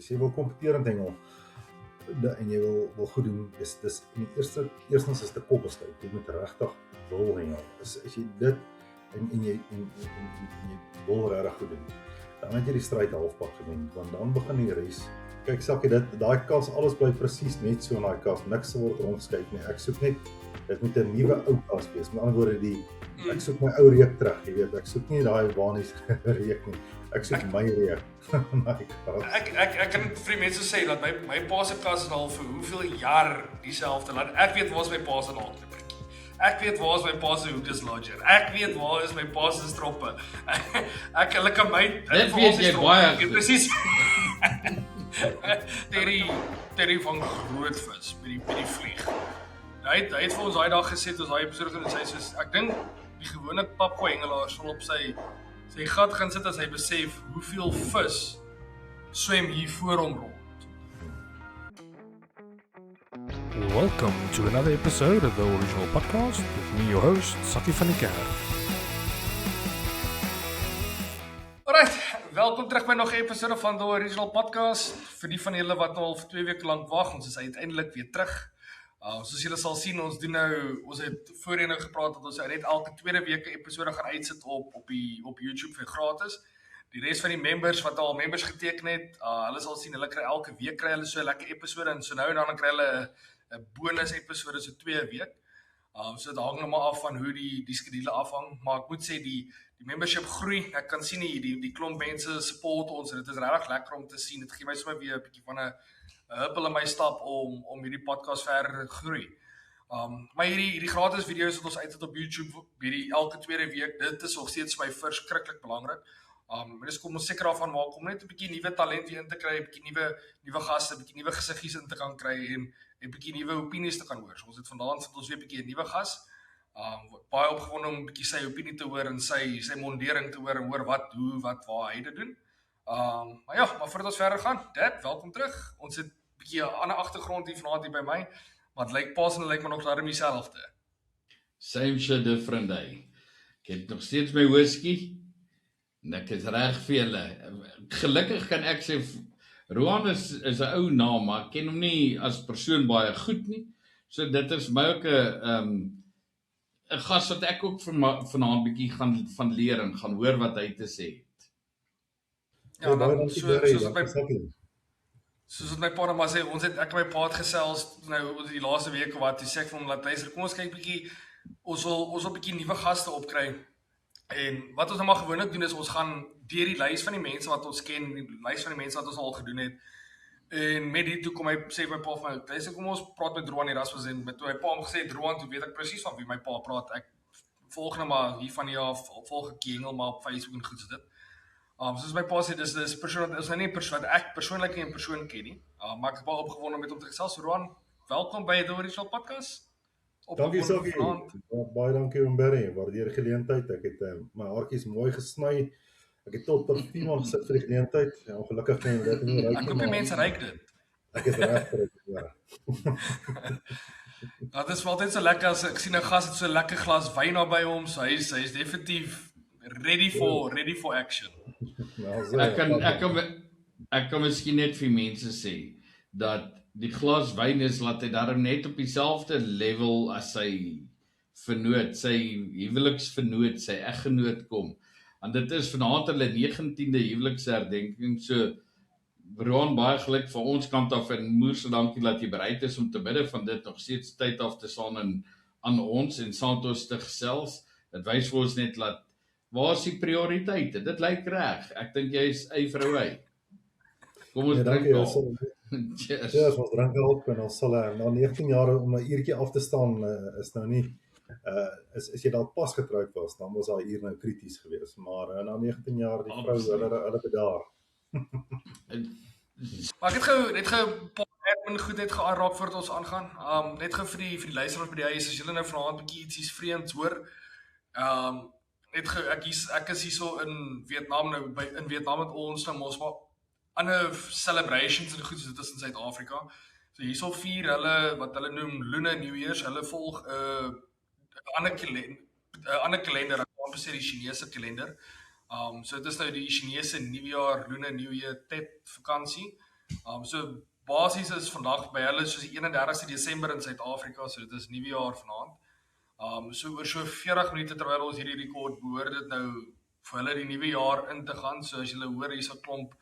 As jy wil kompeterend hengel en jy wil goed doen, dis in die eerstens is die koppelstryd. Jy moet regtig wil hengel. As jy dit en jy wil regtig goed doen, dan het jy die stryd halfpad gewen, want dan begin die res. Kyk, Sakkie, daai kas, alles bly presies net so in daai kas, niks word rondgeskuif nie. Ek soek net, dit moet 'n nuwe ou kas wees. Met ander woorde, ek soek my ou reuk terug, jy weet. Ek soek nie daai waanies reuk nie. Ek soek my reuk. Ek kan vir die mense sê dat my pa se kas is al vir hoeveel jaar dieselfde. Laat ek weet waar is my pa se naaldklippertjie. Ek weet waar is my pa se hoekes lodger. Ek weet waar is my pa se stroppe. Hulle kan my dit weet jy baie presies. Terry van Grootvis by die vlieg. Hy het vir ons daai dag gesê toe ons daai episode gedoen het, hy sê ek dink die gewone papko hengelaar sal op sy gat gaan sit as hy besef hoeveel vis swem hier voor hom rond. Welcome to another episode of the original podcast with me, your host, Sakkie van die Kerk. Alright, welkom terug by nog 'n episode van the original podcast. Vir die van julle wat al vir 2 weke lank wag, ons is uiteindelik weer terug. Soos julle sal sien, ons het voorheen nou gepraat dat ons net elke tweede week 'n episode gaan uitsit op YouTube vir gratis. Die res van die members wat al members geteken het, hulle sal sien, hulle kry elke week kry hulle so 'n lekker episode en so nou en dan kry hulle 'n bonus episode so 2 week. So dit hang nou maar af van hoe die skedule afhang, maar ek moet sê die membership groei. Ek kan sien die klomp mense support ons en dit is regtig lekker om te sien. Dit gee my sommer weer 'n bietjie van 'n huppel in my stap om hierdie podcast verder groei. Maar hierdie gratis video's wat ons uitsit op YouTube elke tweede week, dit is nog steeds my verskriklik belangrik. Dus kom ons seker daarvan maak om net 'n bietjie nuwe talent hier in te kry, 'n bietjie nuwe gaste, 'n bietjie nuwe gesiggies in te kan kry en 'n bietjie nuwe opinies te kan hoor. So ons het vandaan sit ons weer 'n bietjie 'n nuwe gas. Baie opgewonde om 'n bietjie sy opinie te hoor en sy mondering te hoor en hoor wat, hoe, wat, waar hy dit doen. Maar voordat ons verder gaan, Dad, welkom terug. Ons het 'n bietjie 'n ander agtergrond hier vanaand hier by my, maar dit lyk pas en lyk maar nog daarom dieselfde. Same shit, different day. Ek het nog steeds my whisky en ek is reg vir julle. Gelukkig kan ek sê Roan is 'n ou naam, maar ek ken hom nie as persoon baie goed nie. So dit is my ook 'n gas wat ek ook vanaand bietjie gaan van leer en gaan hoor wat hy te sê het. Ja, soos my pa maar sê, ek en my pa het gesels nou die laaste week of wat, toe sê ek vir hom laat luister, kom ons kyk bietjie, ons wil bietjie nuwe gaste opkry. En wat ons nou maar gewoonlik doen is ons gaan deur die lys van die mense wat ons ken, die lys van die mense wat ons al gedoen het. En met dit toe kom hy sê my pa vir my, luister, kom ons praat met Roan Erasmus en toe my pa hom gesê het Roan, toe weet ek presies van wie my pa praat. Ek volg nou maar hier van die af, volg ek hengel maar op Facebook en goed so dit. Soos my pa sê, dis persoon, is nou nie 'n persoon wat ek persoonlik nie 'n persoon ken nie. Maar ek is baie opgewonde met hom te gesels. Roan, welkom by die original podcast. Dankie Sakkie. Baie dankie om Barry, waardeer die geleentheid. Ek het my haartjies mooi gesny. Ek het tot parfuum gesit vir die geleentheid. Ja, ongelukkig kan dit nie ruik nie. Ek hoop die mense ruik dit. Ek is reg vir dit, ja. Dit is altyd so lekker as ek sien 'n gas het so 'n lekker glas wyn naby hom, so hy is definitief ready for action. Ek kan miskien net vir mense sê dat die glas wyn is laat hy daarom net op dieselfde level as sy vernoot, sy huweliksvernoot, sy eggenoot kom. En dit is vanaand hulle 19de huweliksherdenking, so Roan, baie geluk van ons kant af en moer so dankie dat jy bereid is om te bidde van dit nog steeds tyd af te staan en aan ons en saam met ons te gesels. Dit wys vir ons net dat waar is die prioriteite? Dit lyk reg. Ek dink jy is ywer hy. Kom ons drink al. Cheers. Ja, ons drink op en ons sal na 19 jaar om 'n uurtjie af te staan is nou nie is jy dalk pas getroud was, dan was daai uur nou krities geweest, maar na 19 jaar die vrou hulle bedaar. Maar ek het net gou 'n paar admin goed net geaanraak voordat ons aangaan. Net gou vir die luisteraars by die huis, as julle nou vanaand 'n bietjie ietsie vreemds hoor. Net gou ek is hierso in Vietnam nou in Vietnam met ons nou mos maar ander celebrations en goed so dit is in Suid-Afrika. So hierso vier hulle wat hulle noem Lunar New Year's, hulle volg 'n ander kalender, ek kan sê die Chinese kalender. So dit is nou die Chinese nuwejaar, Lunar New Year Tet vakansie. So basies is vandag by hulle soos die 31ste Desember in Suid-Afrika, so dit is nuwejaar vanaand. So oor so 40 minute terwyl ons hierdie rekord behoort dit nou vir hulle die nuwe jaar in te gaan. So as julle hoor hier's 'n klomp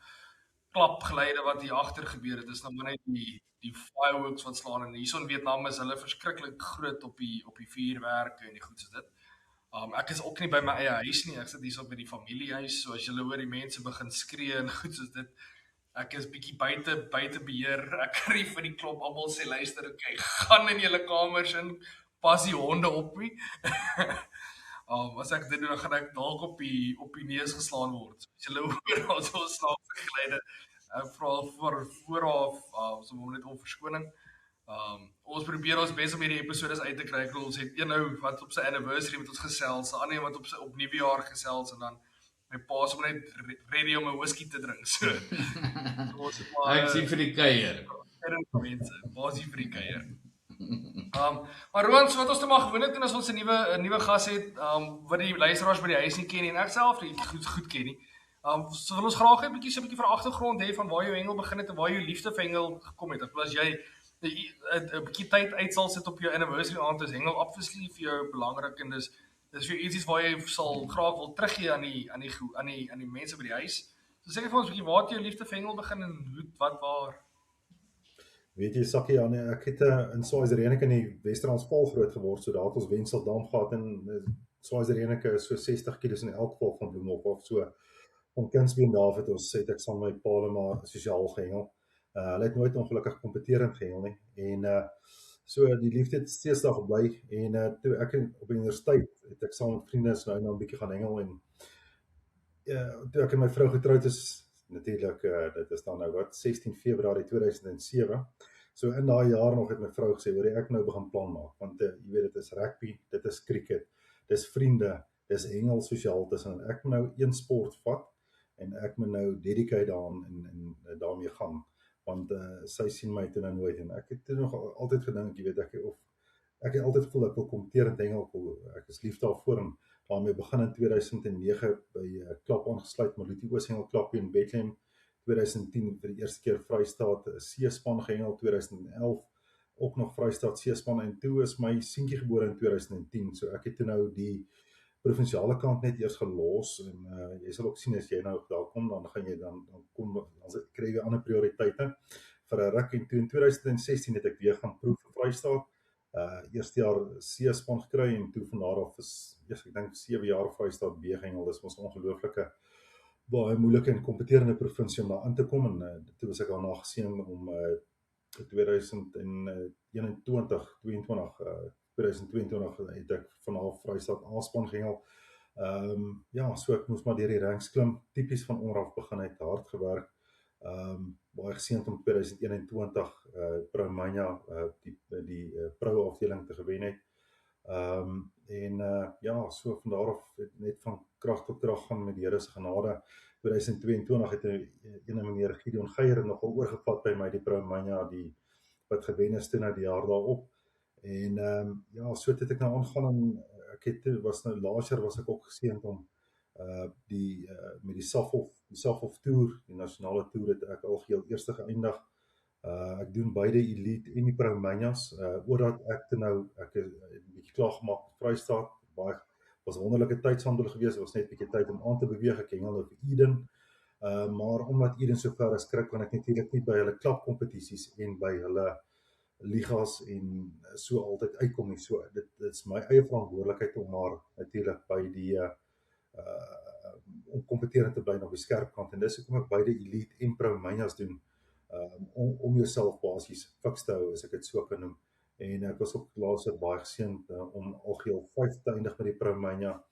klapgeluide wat hier agter gebeur het, is nou maar net die fireworks wat slaan en hierson in Vietnam is hulle verskriklik groot op die vuurwerke en die goed soos dit. Ek is ook nie by my eie huis nie, ek sit hierso by die familiehuis, so as julle hoor die mense begin skree en goed soos dit, ek is bietjie buite beheer, ek kry vir die klop, almal sê luister, okay, gaan in julle kamers in, pas die honde op nie. As ek dit doen, dan gaan ek dalk op die neus geslaan word. So as julle hoor, as ons snaakse geluide, ek vra vir vooraf, so net om verskoning. Ons probeer ons bes om hierdie episodes uit te kry. Ons het een nou wat op sy anniversary met ons gesels, 'n ander wat op nuwejaar gesels en dan my pa is net ready om 'n whisky te drink. So ons het maar Ek sien vir die kuier. Mense, basie vir die kuier. Maar Roan, so wat ons nou maar gewoond het doen as ons 'n nuwe gas het, wat die luisteraars by die huis nie ken nie en ek self nie goed ken nie. So wil ons graag 'n bietjie van agtergrond hê van waar jou hengel begin het en waar jou liefde vir hengel gekom het. Ek bedoel as jy 'n bietjie tyd uit sal sit op jou anniversary aand, is hengel obviously vir jou belangrik en dis vir iets waar jy sal graag wil teruggee aan die mense by die huis. So sê vir ons 'n bietjie waar het jou liefde vir hengel begin en hoe wat waar? Weet jy, Sakkie, ek het in Swaziland in die Wes-Transvaal groot geword, so daar het ons Wenseldam gehad en Swaziland is so 60 km in elk geval van Bloemhof af, so van kindsbeen daar het ek saam met my pa maar sosiaal gehengel. Hulle het nooit ongelukkig kompeterend gehengel nie, en so die liefde het steeds daar gebly, en toe ek op die universiteit het ek saam met vriende nou 'n bietjie gaan hengel, en toe ek en my vrou getroud is, natuurlik, dit is dan nou wat, 16 Februarie 2007, so in daai jaar nog het my vrou gesê, hoor ek nou begin plan maak, want jy weet, dit is rugby, dit is cricket, dis vriende, dis hengel sosiaal tussen, ek moet nou een sport vat, en ek moet nou dedicate daaraan en daarmee gaan, want sy sien my toe nou nooit, en ek het toe nog altyd gedink, jy weet, ek het altyd gevoel, ek wil kompeterend hengel, ek is lief daarvoor, en daarmee begin in 2009 by klap aangesluit, Maluti Ooshengel klapie in Bethlehem, 2010 vir die eerste keer Vrystaat C-span gehengel, 2011 ook nog Vrystaat C-span, en toe is my seentjie gebore in 2010, so ek het toe nou die provinsiale kant net eers gelos, en jy sal ook sien as jy nou daar kom, dan gaan jy dan kry jy ander prioriteite vir 'n ruk, en toe in 2016 het ek weer gaan proef vir Vrystaat, eerste jaar C-span gekry, en toe van daar af is, ek dink 7 jaar Vrystaat B-gehengel, dis ons ongelooflike, baie moeilike en kompeterende provinsie om daar in te kom, en toe was ek daarna geseën om 2022 het ek vanaf Vrystaat A-span gehengel. So ek moes maar deur die ranks klim, tipies van onder af begin uit, hard gewerk, baie geseënd om 2021 Proumania die pro afdeling te gewen het. So van daar af net van krag tot krag gaan met die Here se genade. 2022 het een meneer Gideon Geier nogal oorgevat by my die Proumania wat gewen is toe nou die jaar daarop. En so het ek nou aangaan, en ek het laas jaar was ek ook geseënd om met die Safhof Tour, die nasionale toer, het ek algeheel eerste geëindig. Ek doen beide elite en die Proumanias, oordat ek het 'n bietjie klaar gemaak met Vrystaat, was 'n wonderlike tydswandel gewees, was net 'n bietjie tyd om aan te beweeg, ek hengel op Eden, maar omdat Eden so ver is, kan ek natuurlik nie by hulle klapkompetisies en by hulle ligas en so altyd uitkom nie, so dit is my eie verantwoordelikheid om maar natuurlik by die om kompeterend te bly op die skerp kant, en dis hoekom ek beide elite en Proumanias doen, om jouself basies fiks te hou, as ek dit so kan noem. En ek was ook laasjaar baie geseënd om algeheel 5 te eindig met die Proumania,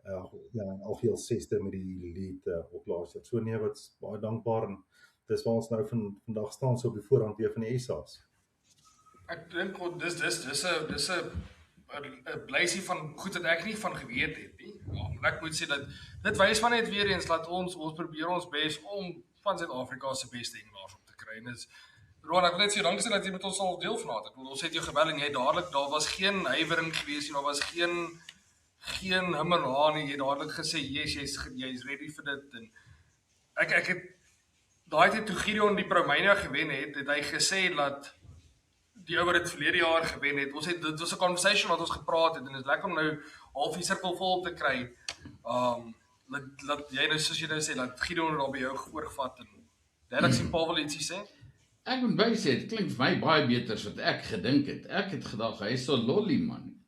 en algeheel 6de met die elite op laasjaar. So nee, wat is baie dankbaar, en dis waar ons nou vandag staan, so op die voorhand weer van die SA's. Ek dink dis 'n blysie van goed wat ek nie van geweet het nie. Ek moet sê dat dit wys van net weer eens dat ons probeer ons bes om van Suid-Afrika se beste hengelaars op te kry. En dis Roan, ek wil net sê dankie dat jy met ons al deel vanaand. Ek wil ons het jou gebel en jy dadelik, daar was geen huiwering gewees nie, daar was geen himmeraan nie, jy dadelik gesê yes, jy's ready vir dit, en ek het daai tyd toe Gideon die Promania gewen het hy gesê dat die ou wat dit verlede jaar gewen het, dit was 'n conversation wat ons gepraat het en dit is lekker om nou half die sirkel vol te kry. Dat jy nou soos jy nou sê dat Gideon daar by jou oorgevat en Derek sien Paul wil ietsie sê. Ek moet bysê, dit klink vir my baie beter as wat ek gedink het. Ek het gedag hy is so lolly man.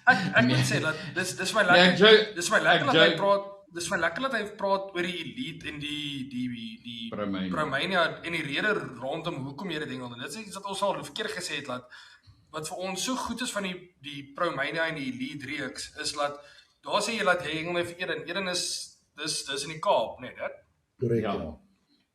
Ek moet sê dat dis my lekker. Dis my lekker dat hy praat. Dis my lekker dat hy praat oor die elite en die Promania en die rede rondom hoekom jy dit hengel. En dit is iets wat ons al verkeerd gesê het dat wat vir ons so goed is van die Promania en die elite reeks is dat daar sê jy dat jy hengel net vir Eden is dis in die Kaap, net dit. Korrek.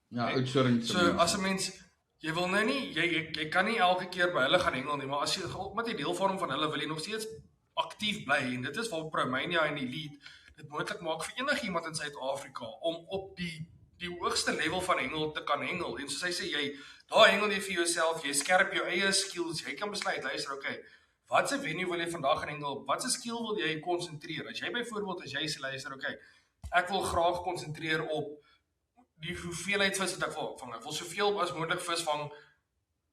Ja, Oudtshoorn. So as 'n mens jy wil nou nie jy kan nie elke keer by hulle gaan hengel nie, maar as jy met 'n deel vorm van hulle wil jy nog steeds aktief bly en dit is waar Promania en elite dit moontlik maak vir enigiemand in Suid-Afrika om op die hoogste level van hengel te kan hengel. En soos hy sê, daar hengel jy vir jouself, jy skerp jou eie skills, jy kan besluit, luister, okay, wat se venue wil jy vandag gaan hengel? Wat se skill wil jy konsentreer? As jy byvoorbeeld as jy sê luister, okay, ek wil graag konsentreer op die hoeveelheid vis wat ek wil vang. Ek wil soveel as moontlik vis vang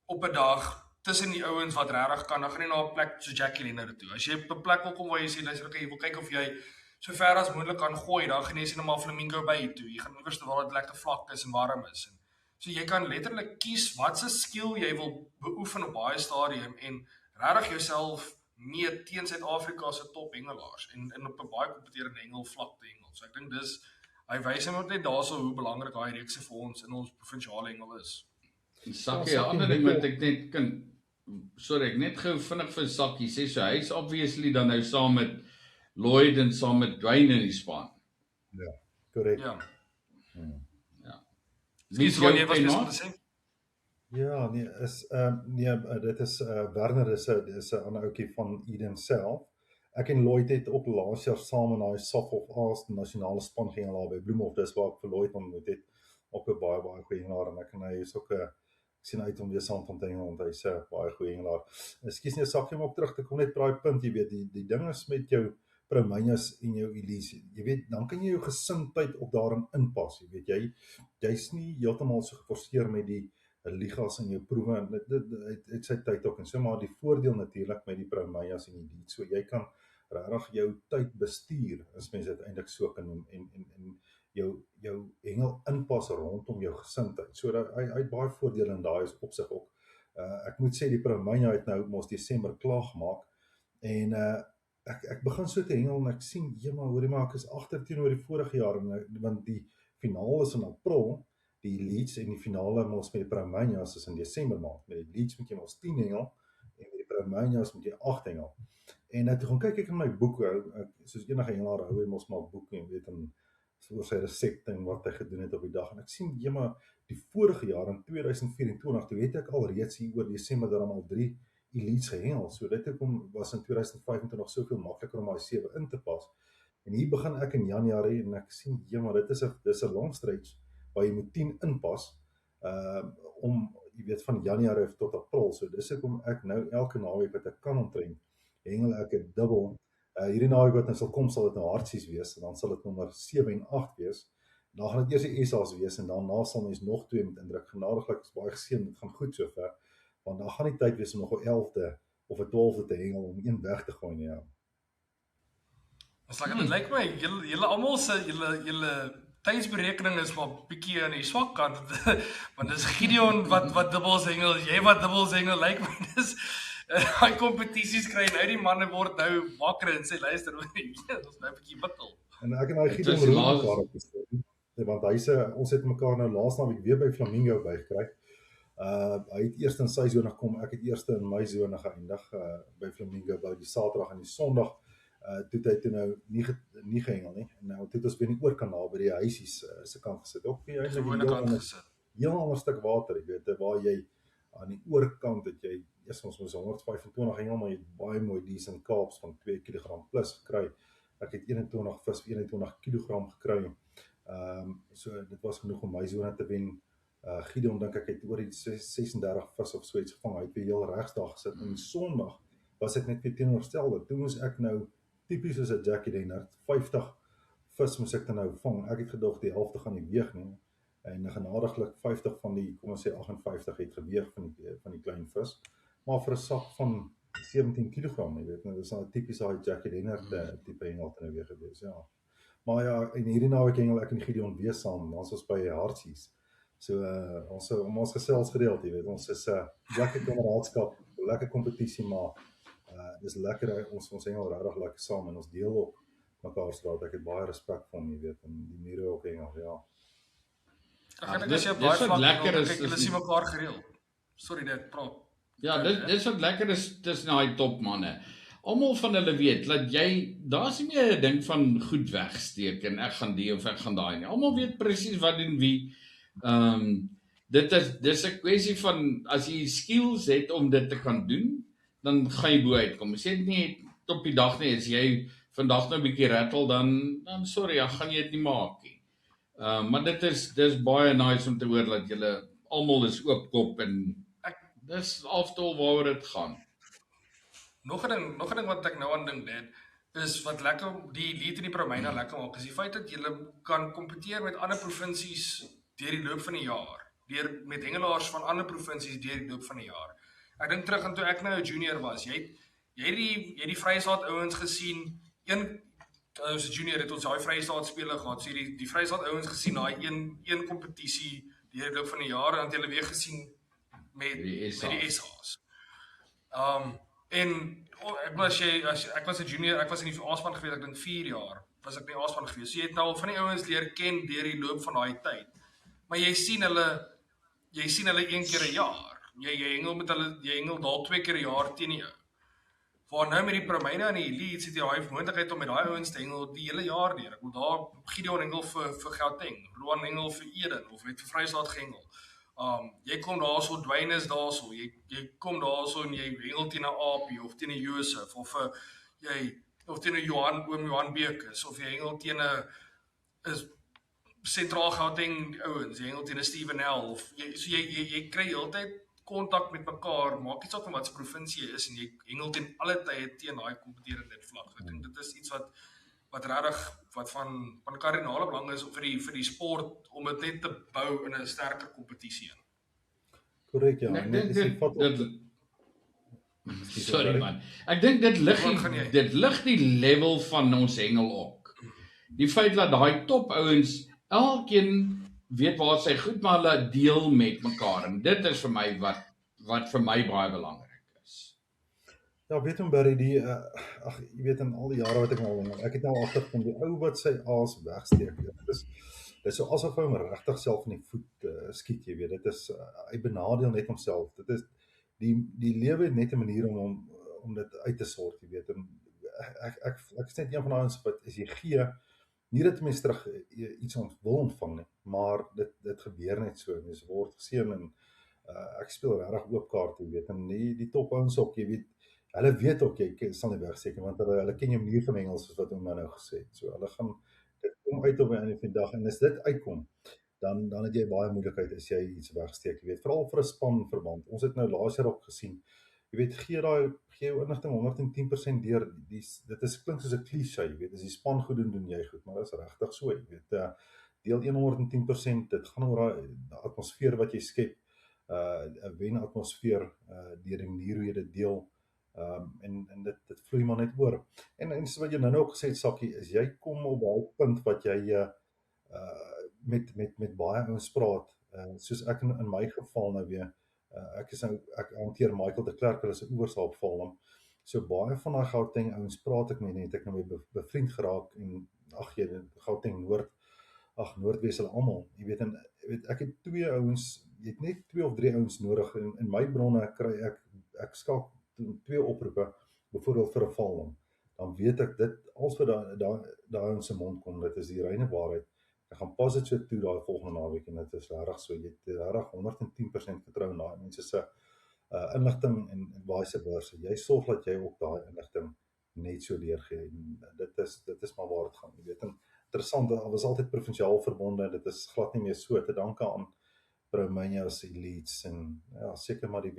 op 'n dag tussen die ouens wat regtig kan. Dan gaan jy na 'n plek so Jackie Leonard toe. As jy op 'n plek wil kom waar jy sê luister, okay, jy wil kyk of jy so ver as moontlik kan gooi, dan gaan jy sien maar Flamingo Bay toe. Jy gaan iewers waar dit lekker vlak is en warm is. So jy kan letterlik kies wat se skill jy wil beoefen op baie stadium en regtig jouself meet teen Suid-Afrika se top hengelaars en op 'n baie kompeterende hengelvlak te hengel. So ek dink hy wys net daarso hoe belangrik daai reekse vir ons in ons provinsiale hengel is. Sakkie, 'n ander ding wat ek net kan ek net gou vinnig vir Sakkie sê, so hy's obviously dan nou saam met Lloyd en saam met Dwayne in die span. Ja, korrek. Ja. Dis wat jy was besig te sê. Ja, nee, dit is Werner is 'n ander ouetjie van Eden self. Ek en Lloyd het ook laas jaar saam in daai South of Aas nasionale span gehengel by Bloemhof. Dis waar ek vir Lloyd ontmoet het. Ook 'n baie goeie hengelaar en ek en hy is ook 'n ek sien uit om weer saam te hengel want hy's 'n baie goeie hengelaar. Ekskuus net Sakkie om op terug te kom net by daai punt, jy weet, die ding is met jou Promanias en jou Elise. Jy weet, dan kan jy jou gesindheid ook daarin inpas, jy weet jy's nie heeltemal so geforseer met die ligas in jou proewe en dit sy tyd ook en so maar die voordeel natuurlik met die Promanias en die so jy kan regtig jou tyd bestuur as mens dit eintlik so kan noem en jou hengel inpas rondom jou gesindheid. So dat hy het baie voordele in daai opsig ook. Ek moet sê die Promania het nou mos Desember klaar gemaak en ek begin so te hengel en ek sien, hoorie maar ek is agter teenoor die vorige jaar want die finaal is in April, die elites en die finale mos met die Promanias is in Desember maand. Met die elites moet jy mos 10 hengel en met die Promanias moet jy 8 hengel. En toe gaan kyk ek in my boek, soos enige hengelaar hou hy mos maar boek en weet en oor sy resepte en wat hy gedoen het op die dag. En ek sien, die vorige jaar in 2024, toe het ek al reeds hier oor Desember daar al 3 elites gehengel. So dit was in 2025 nog soveel makliker om daai 7 in te pas. En hier begin ek in Januarie en ek sien, dis 'n long stretch waar jy moet 10 inpas om jy weet van Januarie tot April. So dis hoekom ek nou elke naweek wat ek kan omtrent hengel ek 'n dubbel. Hierdie naweek wat nou sal kom, sal dit nou hartsies wees en dan sal dit nommer 7 en 8 wees. Dan gaan dit eers die SA's wees en daarna sal mens nog 2 met indruk. Genadiglik is baie geseën, dit gaan goed sover. Want dan gaan die tyd wees om nog 'n 11de of 'n 12de te hengel om een weg te gooi nie. Dit lyk my julle almal se julle tydsberekening is maar bietjie aan die swak kant want dis Gideon wat dubbels hengel, jy wat dubbels hengel, lyk my dis daai kompetisies kry nou die manne word nou wakker en sê luister ons nou 'n bietjie bikkel. En ek en hy Gideon roep mekaar op gestoor. Want ons het mekaar nou laas naweek weer by Flamingo bygekry. Hy het eers in sy sone gekom, ek het eers in my sone geëindig by Flamingo by die Saterdag en die Sondag. Toe het hy nou nie gehengel nie. En nou toe het ons by die oorkanaal by die huisies se kant gesit. Ook nie eintlik 'n heel ander stuk water, jy weet, waar jy aan die oorkant het jy eers ons 125 hengel, maar jy het baie mooi decent Kaaps van 2 kg plus gekry. Ek het 21 vis vir 21 kg gekry. So dit was genoeg om my sone te wen. Gideon dink ek het oor die 36 vis of so iets gevang. Hy het weer heel regsdag gesit. En die Sondag was ek net weer teenoorgestelde. Toe moes ek nou tipies soos 'n Jackie Leonard 50 vis moes ek dan nou vang. Ek het gedog die helfte gaan nie weeg nie. En genadiglik 50 van die, kom ons sê 58 het geweeg van die klein vis. Maar vir 'n sak van 17 kg, jy weet, nou dis nou 'n tipiese Jackie Leonard tipe hengel te nou weer gewees, ja. Maar ja, en hierdie naweek hengel ek en Gideon weer saam, ons was by Hartsies. So ons gesels gereeld, jy weet, ons is lekker kameraadskap, lekker kompetisie, maar dis lekker, ons hengel regtig lekker saam en ons deel op mekaar se raad. Ek het baie respek vir hom, jy weet, en die mure ook hengel, ja. Ek dink as jy baie vlak kyk, hulle sien mekaar gereeld. Sorry dit, praat. Ja, dis wat lekker is tussen daai topmanne. Almal van hulle weet dat daar's nie meer 'n ding van goed wegsteek en ek gaan die of ek gaan daai nie. Almal weet presies wat doen wie. Dis 'n kwessie van as jy skills het om dit te kan doen, dan gaan jy bo uitkom. As jy dit nie op die dag nie, as jy vandag nou 'n bietjie rattle dan sorry, dan gaan jy dit nie maak nie. Maar dis baie nice om te hoor dat julle almal is oopkop en dis aftal waaroor dit gaan. Nog 'n ding wat ek nou aan dink net, is wat lekker die elite in die Promeina lekker maak, is die feit dat jy kan kompeteer met ander provinsies deur die loop van die jaar, met hengelaars van ander provinsies deur die loop van die jaar. Ek dink terug aan toe ek nou 'n junior was, jy het die Vrystaat ouens gesien, as 'n junior het ons daai Vrystaat spele gehad, so die Vrystaat ouens gesien, daai een kompetisie deur die loop van die jaar, en dan het hulle weer gesien met die SA's. En ek was 'n junior, ek was in die A-span gewees, ek dink 4 jaar, was ek in die A-span gewees. So jy het nou al van die ouens leer ken deur die loop van daai tyd. Maar jy sien hulle een keer 'n jaar. Jy hengel met hulle, jy hengel dalk 2 keer 'n jaar teen jou. Waar nou met die Promeina en die Elite het jy daai moontlikheid om met daai ouens te hengel die hele jaar deur. Ek wil daar Gideon hengel vir Gauteng, Roan hengel vir Eden of het vir Vrystaat gehengel. Jy kom daarso, Dwayne is daarso, jy kom daarso en jy hengel teen 'n Apie of teen 'n Josef of teen 'n oom Johan Bekes of jy hengel teen 'n sentraal Gauteng ouens, jy hengel teen 'n Steven L of jy kry heeltyd kontak met mekaar, maak nie saak van wat se provinsie jy is en jy hengel teen alle tye teen daai kompeterende vlak. Ek dink dit is iets wat regtig wat van kardinale belang is vir die sport om dit net te bou in 'n sterker kompetisie. Korrek, ja. Sorry man. Ek dink dit lig die level van ons hengel ook. Die feit dat daai top ouens elkeen weet waar sy goed, maar hulle deel met mekaar en dit is vir my wat vir my baie belangrik is. Ja, weet hom Barry, jy weet in al die jare wat ek nou hengel, ek het nou agterkom die ou wat sy aas wegsteek. Dit is so asof hy hom regtig self in die voet skiet, jy weet. Dit is hy benadeel net homself. Dit is die lewe het net 'n manier om dit uit te sort, jy weet. En ek is net een van daai ons wat as jy gee, nie dat mense terug iets wil ontvang nie, maar dit gebeur net so. Mense word geseën en ek speel regtig oop kaart, jy weet. En die top ouens ook, jy weet. Hulle weet ook jy sal nie wegsteek nie, want hulle ken jou manier van hengel soos wat ons nou gesê het. So hulle gaan dit kom uit op die einde van die dag en as dit uitkom, dan het jy baie moeilikheid as jy iets wegsteek, jy weet, veral vir 'n spanverband. Ons het nou laas jaar ook gesien. Jy weet, gee jou inligting 110% deur. Dit klink soos 'n klise, jy weet, as die span goed doen jy goed, maar dit is regtig so, jy weet. Deel 110%, dit gaan oor die atmosfeer wat jy skep, 'n wen atmosfeer deur die manier hoe jy dit deel. En dit vloei maar net oor. En so wat jy nou ook gesê het, Sakkie, is jy kom op daai punt wat jy met baie ouens praat, soos ek in my geval nou weer, ek hanteer Michael de Klerk, hulle is 'n oorsaap val. So baie van daai Gauteng ouens praat ek met, het ek nou weer bevriend geraak en Gauteng Noordwes hulle almal. Jy weet ek het 2 ouens, jy het net 2 of 3 ouens nodig in my bronne kry ek skakel 2 oproepe, byvoorbeeld vir 'n valhom, dan weet ek dit, als wat daar in sy mond kom, dit is die reine waarheid. Ek gaan pas dit so toe daai volgende naweek en dit is regtig so, jy het regtig 110% vertrou in daai mense se inligting en vice versa. Jy sorg dat jy ook daai inligting net so deurgee en dit is maar waar dit gaan, jy weet. En interessant, daar was altyd provinsiaal verbonde, dit is glad nie meer so, te danke aan Promeina se elites en ja, seker maar die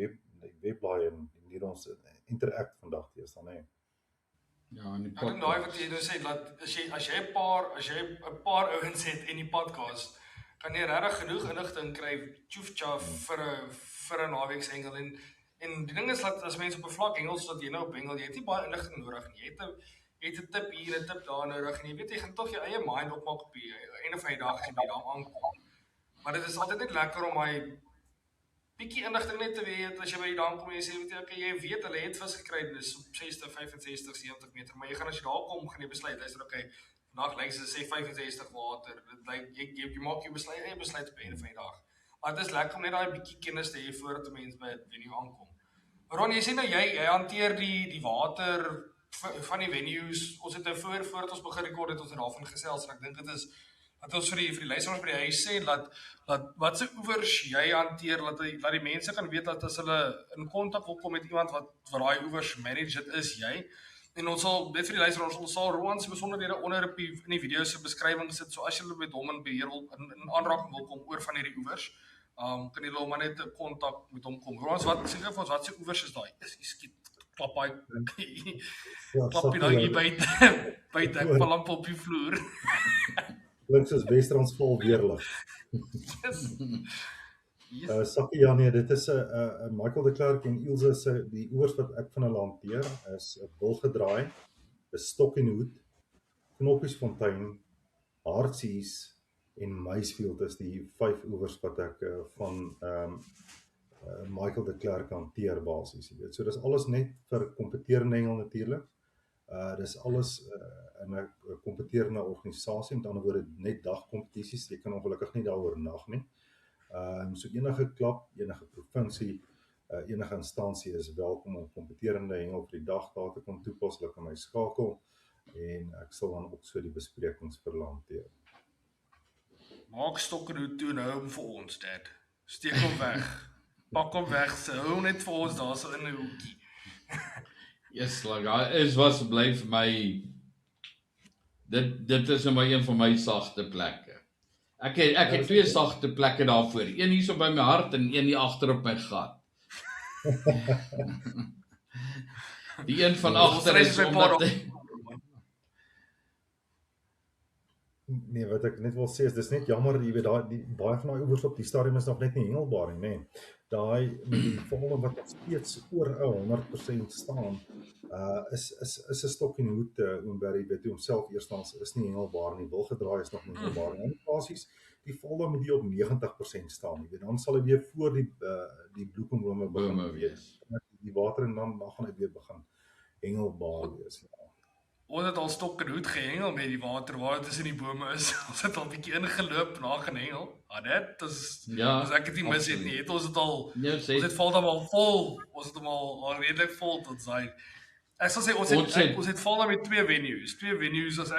webblaai en hier ons interact vandag teers dan hè. Ja, in die Ek dink daai wat jy nou sê dat as jy 'n paar ouens het in die podcast, kan jy regtig genoeg inligting kry, tjoef vir 'n naweek se hengel en die ding is dat as mense op 'n vlak hengels wat jy nou op hengel, jy het nie baie inligting nodig nie. Jy het 'n tip hier, 'n tip daar nodig en jy weet jy gaan tog jou eie mind opmaak op die einde van die dag as jy by daar aankom. Maar dit is altyd net lekker om my bietjie inligting net te weet as jy by die dam kom en jy sê jy weet hulle het vis gekry dis op 60, 65, 70 meter, maar jy gaan as jy daar kom gaan jy besluit, luister vandag lyk dit sê 65 water. Dit lyk jy maak jou besluit op die einde van die dag. Maar dit is lekker om net daai bietjie kennis te hê voordat 'n mens by 'n venue aankom. Ron, jy sê nou jy hanteer die water van die venues. Ons het nou voordat ons begin rekord het ons daarvan gesels en ek dink dit is dat ons vir die luisteraars by die huis sê dat wat se oewers jy hanteer dat die mense kan weet dat as hulle in kontak wil kom met iemand wat daai oewers manage, dit is jy. En ons sal net vir die luisteraars ons sal Roan se besonderhede onder in die video se beskrywing sit. So as julle met hom in beheer wil in aanraking wil kom oor van hierdie oewers, kan julle hom maar net in kontak met hom kom. Roan, wat sê jy vir ons wat se oewers is daai? Is skiet klap hy klap hy dan hier buite ek val amper op die vloer. Klink soos Wes-Transvaal weerlig. Sakkie, ja nee, dit is 'n Michael de Klerk en Ilse se die oewers wat ek van hulle hanteer is 'n Wilgedraai, 'n Stok en Hoed, Knoppiesfontein, Hartsies en Maisfield is die 5 oewers wat ek van Michael de Klerk hanteer basies, jy weet. So dis alles net vir kompeterende hengel natuurlik. Dis alles in 'n kompeterende organisasie, met ander woorde net dagkompetisies. Jy kan ongelukkig nie daaroor nag nie. So enige klub, enige provinsie, enige instansie is welkom om kompeterende hengel vir die dag daar te kom toepas. Hulle kan my skakel en ek sal dan ook so die besprekings vir hulle hanteer. Maak Stok en Hoed toe en hou hom vir ons, Dad. Steek hom weg. Pak hom weg, hou net vir ons daar so in 'n hoekie. Yes, was bly vir my dit is maar een van my sagte plekke. Ek het 2 sagte plekke daarvoor. Een hier so by my hart en een hier agter op my gat. Die een van agter is omdat Nee, wat ek net wil sê is dis net jammer, jy weet baie van daai oewers op die stadium is nog net nie hengelbaar nie, nê. Daai met die volume wat steeds oor 100% staan, is 'n Stok en Hoed Oomberry weet homself eerstens is nie hengelbaar nie. Wilgedraai is nog nie hengelbaar nie. Basies die volume moet die op 90% staan, jy weet. Dan sal hy weer voor die bloekombome begin wees. Die water en dan gaan hy weer begin hengelbaar wees. Ja. Ons het al Stok en Hoed gehengel met die water waar dit tussen die bome is. Ons het al bietjie ingeloop na gehengel. Dit is as ek dit nie mis het nie. Ons het val dan al vol. Ons het hom al redelik vol tot sy. Ek sal sê ons het val dan met 2 venues. 2 venues as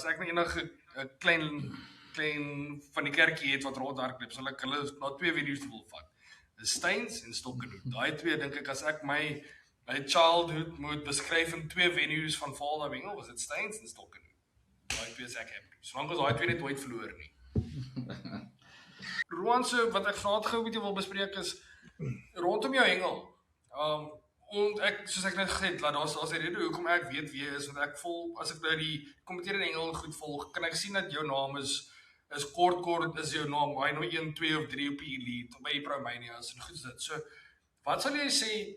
ek nou enige klein van die kerkie het wat rondhardloop, sal ek hulle na 2 venues wil vat. Dis Steins en Stok en Hoed. Daai 2 dink ek as ek my childhood moet beskryf in 2 venues van Val Hengel, was dit Steins en Stok en Hoed. Daai 2 is ek happy. Solank as daai 2 net nooit verloor nie. Roan, so wat ek vanaand gou met jou wil bespreek is rondom jou hengel. Soos ek net gesê het, daar's 'n rede hoekom ek weet wie jy is, want ek volg as ek nou die kompeterende hengel goed volg, kan ek sien dat jou naam is kort is jou naam, hy nou 1, 2 of 3 op die elite, by die Promanias en goed is dit. So, wat sal jy sê,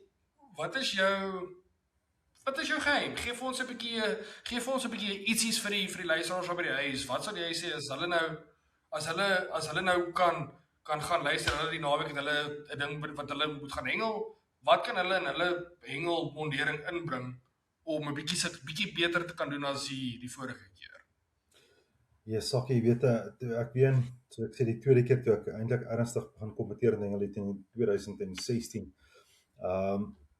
wat is jou geheim? Geef ons 'n bietjie ietsies vir die luisteraars by die huis. Wat sal jy sê as hulle nou kan gaan luister, hulle die naweek het hulle 'n ding wat hulle moet gaan hengel, wat kan hulle in hulle hengelmondering inbring om 'n bietjie beter te kan doen as die vorige keer? Ja, Sakkie, jy weet, toe ek sê die tweede keer toe ek eintlik ernstig begin kompeteer in hengel het in 2016.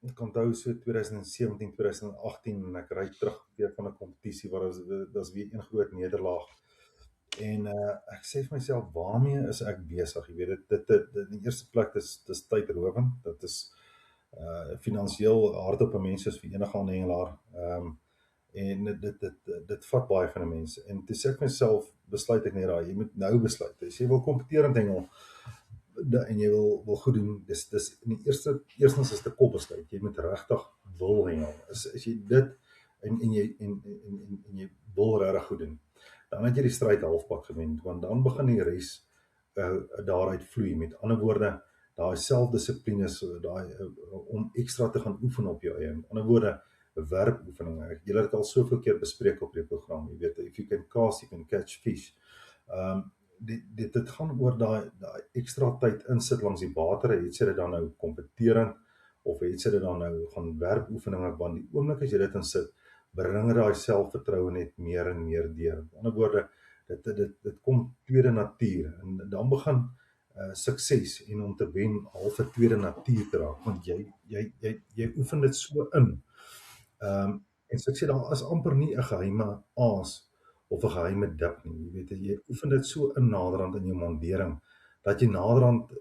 Ek onthou so 2017, 2018 en ek ry terug weer van 'n kompetisie waar was weer een groot nederlaag. En ek sê vir myself, waarmee is ek besig? Jy weet dit in die eerste plek dis tydrowend. Dit is finansiëel hard op 'n mens soos vir enige ander hengelaar. En dit vat baie van 'n mens. En toe sê ek myself, besluit ek net daai, jy moet nou besluit. As jy wil kompeterend hengel en jy wil goed doen, dis in die eerstens is dit kopbesluit. Jy moet regtig wil hengel. As jy dit en jy wil regtig goed doen, dan het jy die stryd halfpad gewen, want dan begin die res daaruit vloei. Met ander woorde, daai selfdissipline is om ekstra te gaan oefen op jou eie. Met ander woorde, werpoefeninge. Julle het al soveel keer bespreek op die program. Jy weet, if you can cast, you can catch fish. Dit gaan oor daai ekstra tyd insit langs die water. Het sy dit dan nou kompeterend, of het sy dit dan nou gaan werpoefeninge, want die oomblik as jy dit insit, bring daai selfvertroue net meer en meer deur. Met ander woorde, dit kom tweede natuur, en dan begin sukses en om te wen half tweede natuur te raak, want jy oefen dit so in. En so ek sê, daar is amper nie 'n geheime aas of 'n geheime dip nie. Jy weet, jy oefen dit so in naderhand in jou mandering, dat jy naderhand,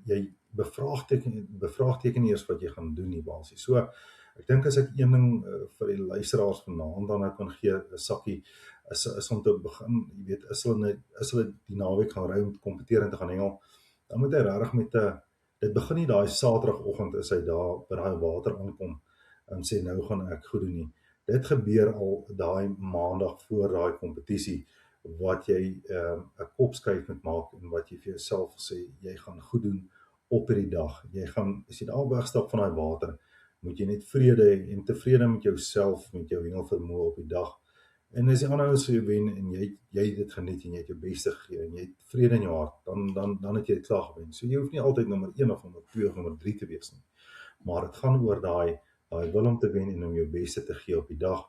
jy bevraagteken eers wat jy gaan doen nie basies. So, ek dink as ek een ding vir die luisteraars vanaand dan kan gee, 'n sakkie, is om te begin, jy weet, is hulle die naweek gaan ry om te kompeteer en te gaan hengel, dan moet hy regtig met dit begin nie daai Saterdagoggend is hy daar by daai water aankom en sê nou gaan ek goed doen nie. Dit gebeur al daai maandag voor daai kompetisie, wat jy 'n kopskuif moet maak en wat jy vir jouself sê jy gaan goed doen op hierdie dag. Jy gaan, as jy daar wegstap van daai water, moet jy net vrede hê en tevrede met jouself, met jou hengelvermoë op die dag. En as die ander ouens vir jou wen en jy dit geniet en jy het jou beste gegee en jy het vrede in jou hart, dan het jy dit klaar gewen. So jy hoef nie altyd nommer 1 of nommer 2 of nommer 3 te wees nie. Maar dit gaan oor daai wil om te wen en om jou beste te gee op die dag.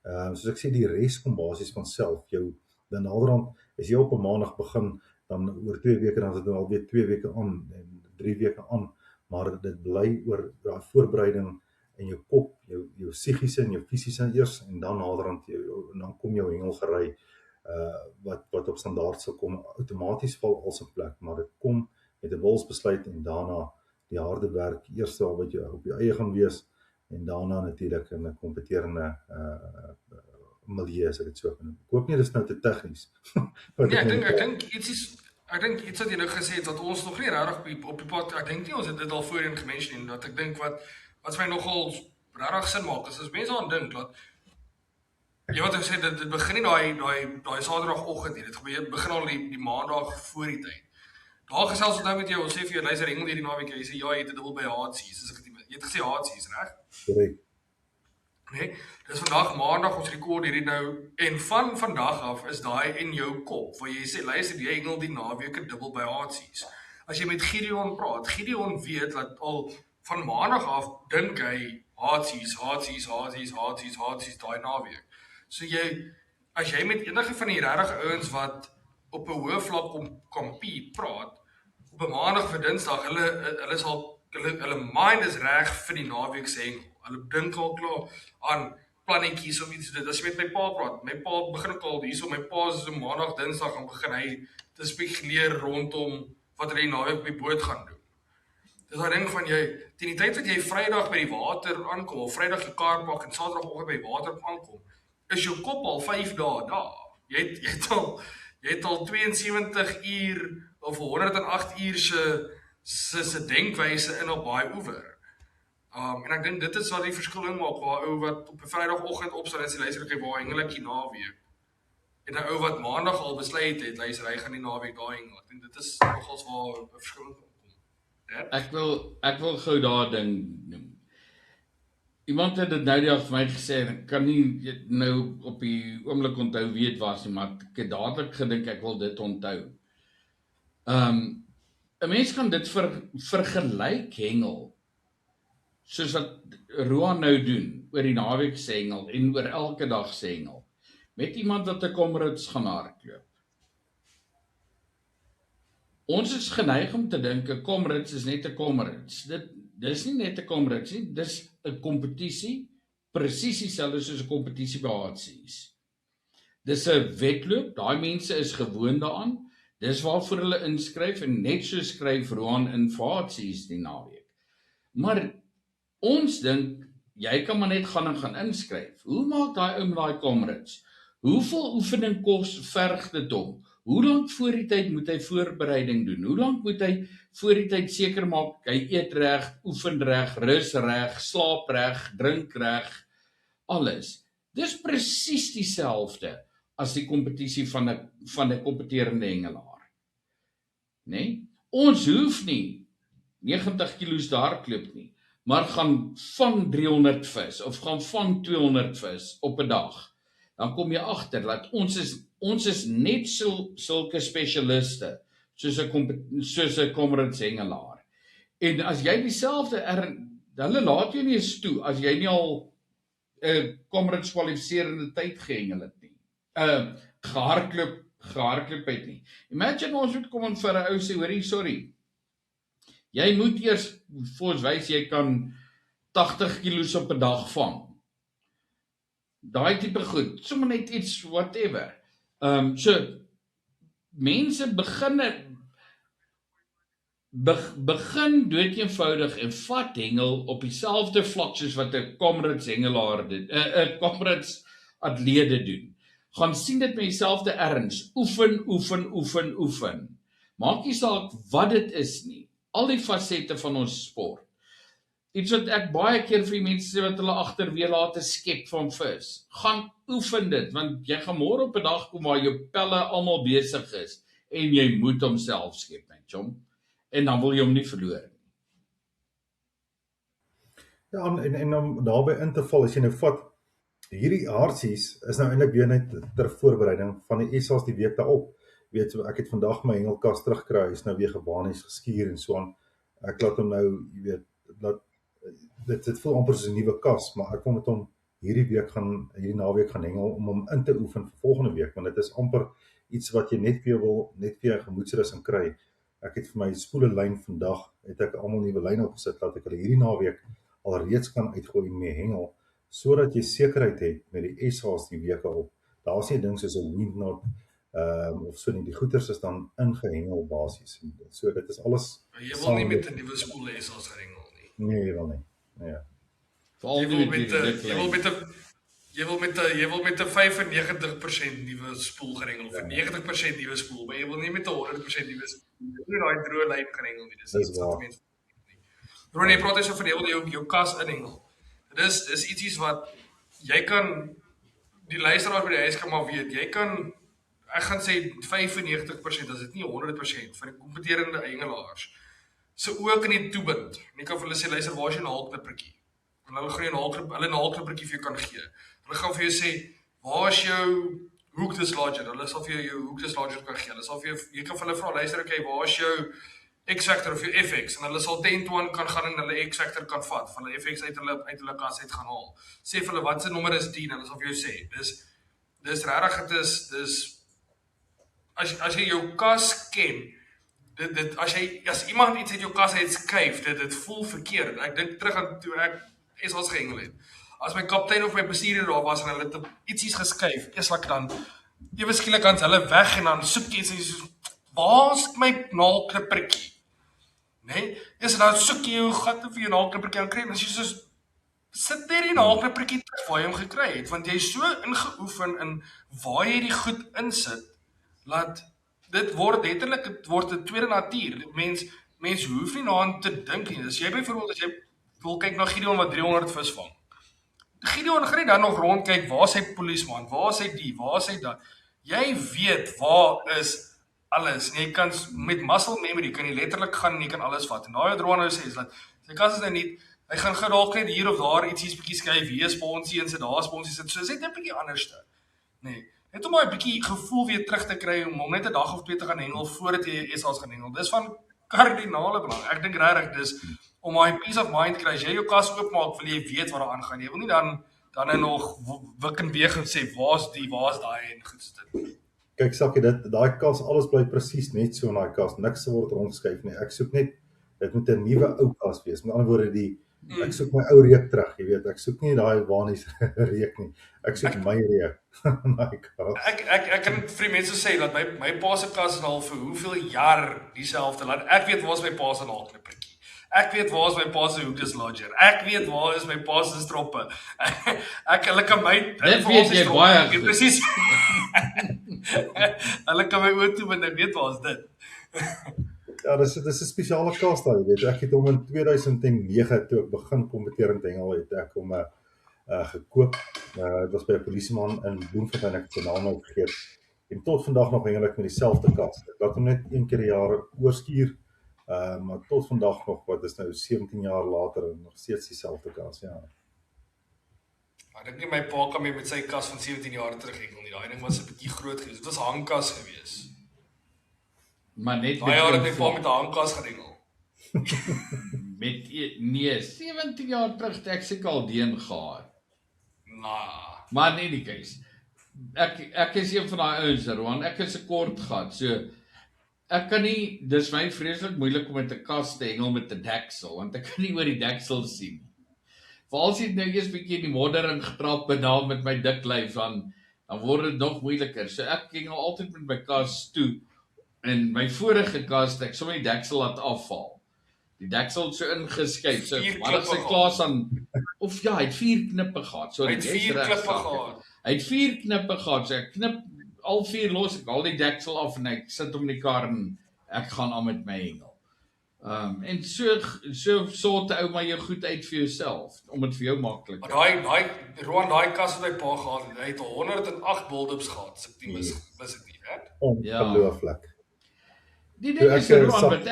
Soos ek sê, die res kom basies van self. Dan naderhand, as jy op 'n maandag begin, dan oor 2 weke, dan is dit alweer 2 weke aan en 3 weke aan, maar dit bly oor daai voorbereiding in jou kop, jou psigiese en jou fisiese eers, en dan naderhand dan kom jou hengelgery wat op standaard sal kom, outomaties val alles in plek, maar dit kom met 'n wilsbesluit en daarna die harde werk, eers wat jy op jou eie gaan wees, en daarna natuurlik in 'n kompeterende milieu, as ek dit so kan noem. Ek hoop nie, dit is nou te tegnies. Nee, ek dink iets wat jy nou gesê het, wat ons nog nie regtig op die pad, ek dink nie ons het dit al voorheen gemention nie, dat ek dink wat vir my nogal regtig sin maak, is as mense aan dink, dat jy wat ek sê, dit begin nie daai Saterdagoggend nie, dit begin al die maandag voor die tyd. Daar gesels ons nou met jou, ons sê vir jou, luister, hengel hierdie naweek, jy sê, ja, jy het 'n dubbel by Haatsies, jy het gesê Haatsies, reg? Korrek. Nee, dis vandag maandag, ons rekord hierdie nou, en van vandag af is daai in jou kop, waar jy sê, luister, jy hengel die naweek 'n dubbel by Haatsies. As jy met Gideon praat, Gideon weet dat al van maandag af dink hy Haatsies daai naweek. So as jy met enige van die regtig ouens wat op 'n hoë vlak compete praat, op 'n maandag vir Dinsdag, hulle mind is reg vir die naweek se hengel. Hulle dink al klaar aan plannetjies of iets. As jy met my pa praat, my pa begin ook al hierso, my pa is so maandag, Dinsdag, en begin hy te spekuleer rondom wat hy die naweek op die boot gaan doen. Dis daai ding van jy, teen die tyd wat jy Vrydag by die water aankom, of Vrydag jou kar pak en Saterdagoggend by die water aankom, is jou kop al 5 dae daar. Jy het al 72 uur of 108 uur se denkwyse in op baie oewer. En ek dink dit is wat die verskil maak, waar ou wat op 'n Vrydagoggend opstaan en sê, luister, ek waar hengel ek die naweek. En 'n ou wat maandag al besluit het, luister, hy gaan die naweek daar hengel. Ek dink dit is nogals waar 'n verskil kom. Ek wil gou daar ding noem. Iemand het dit nou die dag vir my gesê, en ek kan nie nou op die oomblik onthou wie dit was nie, maar ek het dadelik gedink ek wil dit onthou. 'n Mens kan dit vergelyk hengel, soos wat Roan nou doen, oor die naweek se hengel, en oor elke dag se hengel, met iemand wat 'n Comrades gaan hardloop. Ons is geneig om te dink 'n Comrades is net 'n Comrades. Dis nie net 'n Comrades nie, dis 'n kompetisie, presies dieselfde soos 'n kompetisie by Haatsies. Dis 'n wedloop, daai mense is gewoond daaraan, dis waarvoor hulle inskryf, en net so skryf Roan in vir Haatsies die naweek. Maar ons dink, jy kan maar net gaan inskryf. Hoe maak daai ou met daai Comrades? Hoeveel oefening verg dit hom? Hoe lank voor die tyd moet hy voorbereiding doen? Hoe lank moet hy voor die tyd seker maak, hy eet reg, oefen reg, rus reg, slaap reg, drink reg? alles. Dis presies dieselfde as die kompetisie van 'n kompeterende hengelaar. Nee? Ons hoef nie 90 kilos daar klop nie, maar gaan vang 300 vis of gaan vang 200 vis op 'n dag. Dan kom jy agter dat ons is net sulke spesialiste soos 'n Comrades hengelaar. En as jy dieselfde hulle laat jou nie eens toe as jy nie al 'n Comrades kwalifiserende tyd gehengel het nie. Gehardloop het nie. Imagine ons moet kom en vir 'n ou sê, hoorie, sorry. Jy moet eers vir ons wys jy kan 80 kilos op 'n dag vang. Daai tipe goed, sommer net iets whatever. So mense begin doodeenvoudig en vat hengel op dieselfde vlak soos wat 'n Comrades hengelaar doen, 'n Comrades atlete doen. Gaan sien dit met dieselfde erns, oefen. Maak nie saak wat dit is nie. Al die fasette van ons sport. Iets wat ek baie keer vir die mense sê wat hulle agterweer laat skep van vis. Gaan oefen dit, want jy gaan môre op 'n dag kom waar jou pelle almal besig is en jy moet hom self skep, my chom. En dan wil jy hom nie verloor nie. Ja, en om daarbey in te val, as jy nou vat, hierdie hartsies is nou eintlik weer net ter voorbereiding van die SA's die week daarop. Weet so, ek het vandag my hengelkas terugkry, is nou weer gebanies geskuur en so aan. Ek laat hom nou, jy weet, dit voel amper soos 'n nuwe kas, maar ek wil met hom hierdie naweek gaan hengel om hom in te oefen vir volgende week, want dit is amper iets wat jy net weer gemoedsrus in kry. Ek het vir my spoelelyn vandag, het ek almal nuwe lyne opgesit, laat ek hulle hierdie naweek alreeds kan uitgooi mee hengel, sodat jy sekerheid het met die SA's die weke op. Daar's nie 'n ding soos 'n wind knot, of so nie, die goeters is dan ingehengel basies. So dit is alles. Jy wil nie met 'n nuwe spoel SA's gehengel nie. Nee, jy wil nie. Ja. Jy wil met 'n 95% nuwe spoel gehengel of 90% nuwe spoel, maar jy wil nie met 'n 100% nuwe spoel. Jy wil daai droë lyn gehengel nie. Dis iets wat mense. Ronnie, praat jy so van jy wil jou kas inhengel. Dis iets wat jy kan die luisteraar by die huis kan maar weet. Jy kan, ek gaan sê 95%, as dit nie 100% van die kompeterende hengelaars se oë kan nie toebind. Jy kan vir hulle sê, luister, waar is jou naalknippertjie? En hulle gaan hulle naalknippertjie vir jou kan gee. Hulle gaan vir jou sê, waar is jou hook dislodger? Hulle sal vir jou hook dislodger kan gee. Hulle sal vir jou, jy kan vir hulle vra, luister, okay, waar is jou X-Factor of jou FX? En hulle sal 10-1 kan gaan en hulle X-Factor kan vat, van hulle FX uit hulle kas uit gaan haal. Sê vir hulle, wat se nommer is 10? Hulle sal vir jou sê. Dis regtig, dis as jy jou kas ken, as iemand iets uit jou kas uit skuif, dit voel verkeerd. Ek dink terug aan toe ek SA's gehengel het. As my kaptein of my bestuurder daar was en hulle het ietsies geskuif, eers ek dan ewe skielik aan hulle weg en dan soek jy so, waar's my naalknippertjie? Nee, eers dan soek jy jou gat vir jou naalknippertjie aan kry en as jy so sit daar die naalknippertjie terug waar jy hom gekry het, want jy is so ingeoefen in waar jy die goed insit, laat dit word letterlik, dit word 'n tweede natuur. Mens hoef nie daaraan te dink nie. As jy byvoorbeeld, as jy wil kyk na Gideon wat 300 vis vang. Gideon gaan nie dan nog rondkyk, waar is hy polisman, waar is hy die, waar is hy dat. Jy weet waar is alles. En jy kan met muscle memory kan jy letterlik gaan en jy kan alles vat. En daai droom nou sê is dat sy kas is nou nie, hy gaan gou dalk net hier of daar ietsie bietjie skuif, hier is sponsie en sit daar sponsie sit. So is dit net 'n bietjie anderste. Nee. Net om maar 'n bietjie gevoel weer terug te kry om net 'n dag of twee te gaan hengel voordat jy SA's gaan hengel. Dis van kardinale belang. Ek dink regtig dis om my peace of mind kry. As jy jou kas oopmaak, wil jy weet wat daar aangaan. Jy wil nie dan nog wik en weeg en sê waar's daai en goed so dit. Kyk Sakkie, daai kas, alles bly presies net so in daai kas. Niks word rondgeskuif nie. Ek soek net, dit moet 'n nuwe ou kas wees. Met ander woorde, ek soek my ou reuk terug, jy weet. Ek soek nie daai waanies reuk nie. Ek soek my reuk. Ek kan vir die mense sê dat my pa se kas is al vir hoeveel jaar dieselfde. Laat ek weet waar is my pa se naalknippertjie. Ek weet waar is my pa se hook dislodger. Ek weet waar is my pa se stroppe. Hulle kan my dit weet jy baie goed. Presies. Hulle kan my oor toe en ek weet waar is dit. Ja, dis 'n spesiale kas daai, weet jy. Ek het hom in 2009 toe ek begin kompeterend hengel het ek hom gekoop. Dit was by 'n polisieman in Bloemfontein, ek het sy naam nou vergeet. En tot vandag nog hengel ek met dieselfde kas. Ek laat hom net een keer 'n jaar oorskuur, maar tot vandag nog, wat is nou 17 jaar later, en nog steeds dieselfde kas, ja. Maar ek dink nie my pa kan meer met sy kas van 17 jaar terug hengel nie. Daai ding was 'n bietjie groot geweest. Dit was 'n hangkas geweest. Maar net Daai jaar het my pa met 'n hangkas gehengel. Nee, 17 jaar terug het ek seker al deen gehad. Nah. Maar in die case, ek is een van daai ouens, Roan, ek is 'n kort gat, so ek kan nie, dis my vreeslik moeilik om met 'n kas te hengel met 'n deksel, want ek kan nie oor die deksel sien. Veral as jy nou eers bietjie in die modder ingetrap en daar met my dik lyf, dan word dit nog moeiliker. So ek hengel altyd met my kas toe, en my vorige kas het ek sommer die deksel laat afval. Die deksel het so ingeskuif, so maar as hy klaar aan, of ja, hy het 4 knippe gehad. Hy het 4 knippe gehad. Hy het 4 knippe gehad, so ek knip al 4 los, ek haal die deksel af en ek sit hom in die kar en ek gaan aan met my hengel. En so sort ou maar jou goed uit vir jouself, om dit vir jou maklik te maak. Daai kas wat hy pa gehad het, hy het 108 bulldogs gehad, as ek nie mis dit nie, hè? Ongelooflik. Die ding is, Roan, wat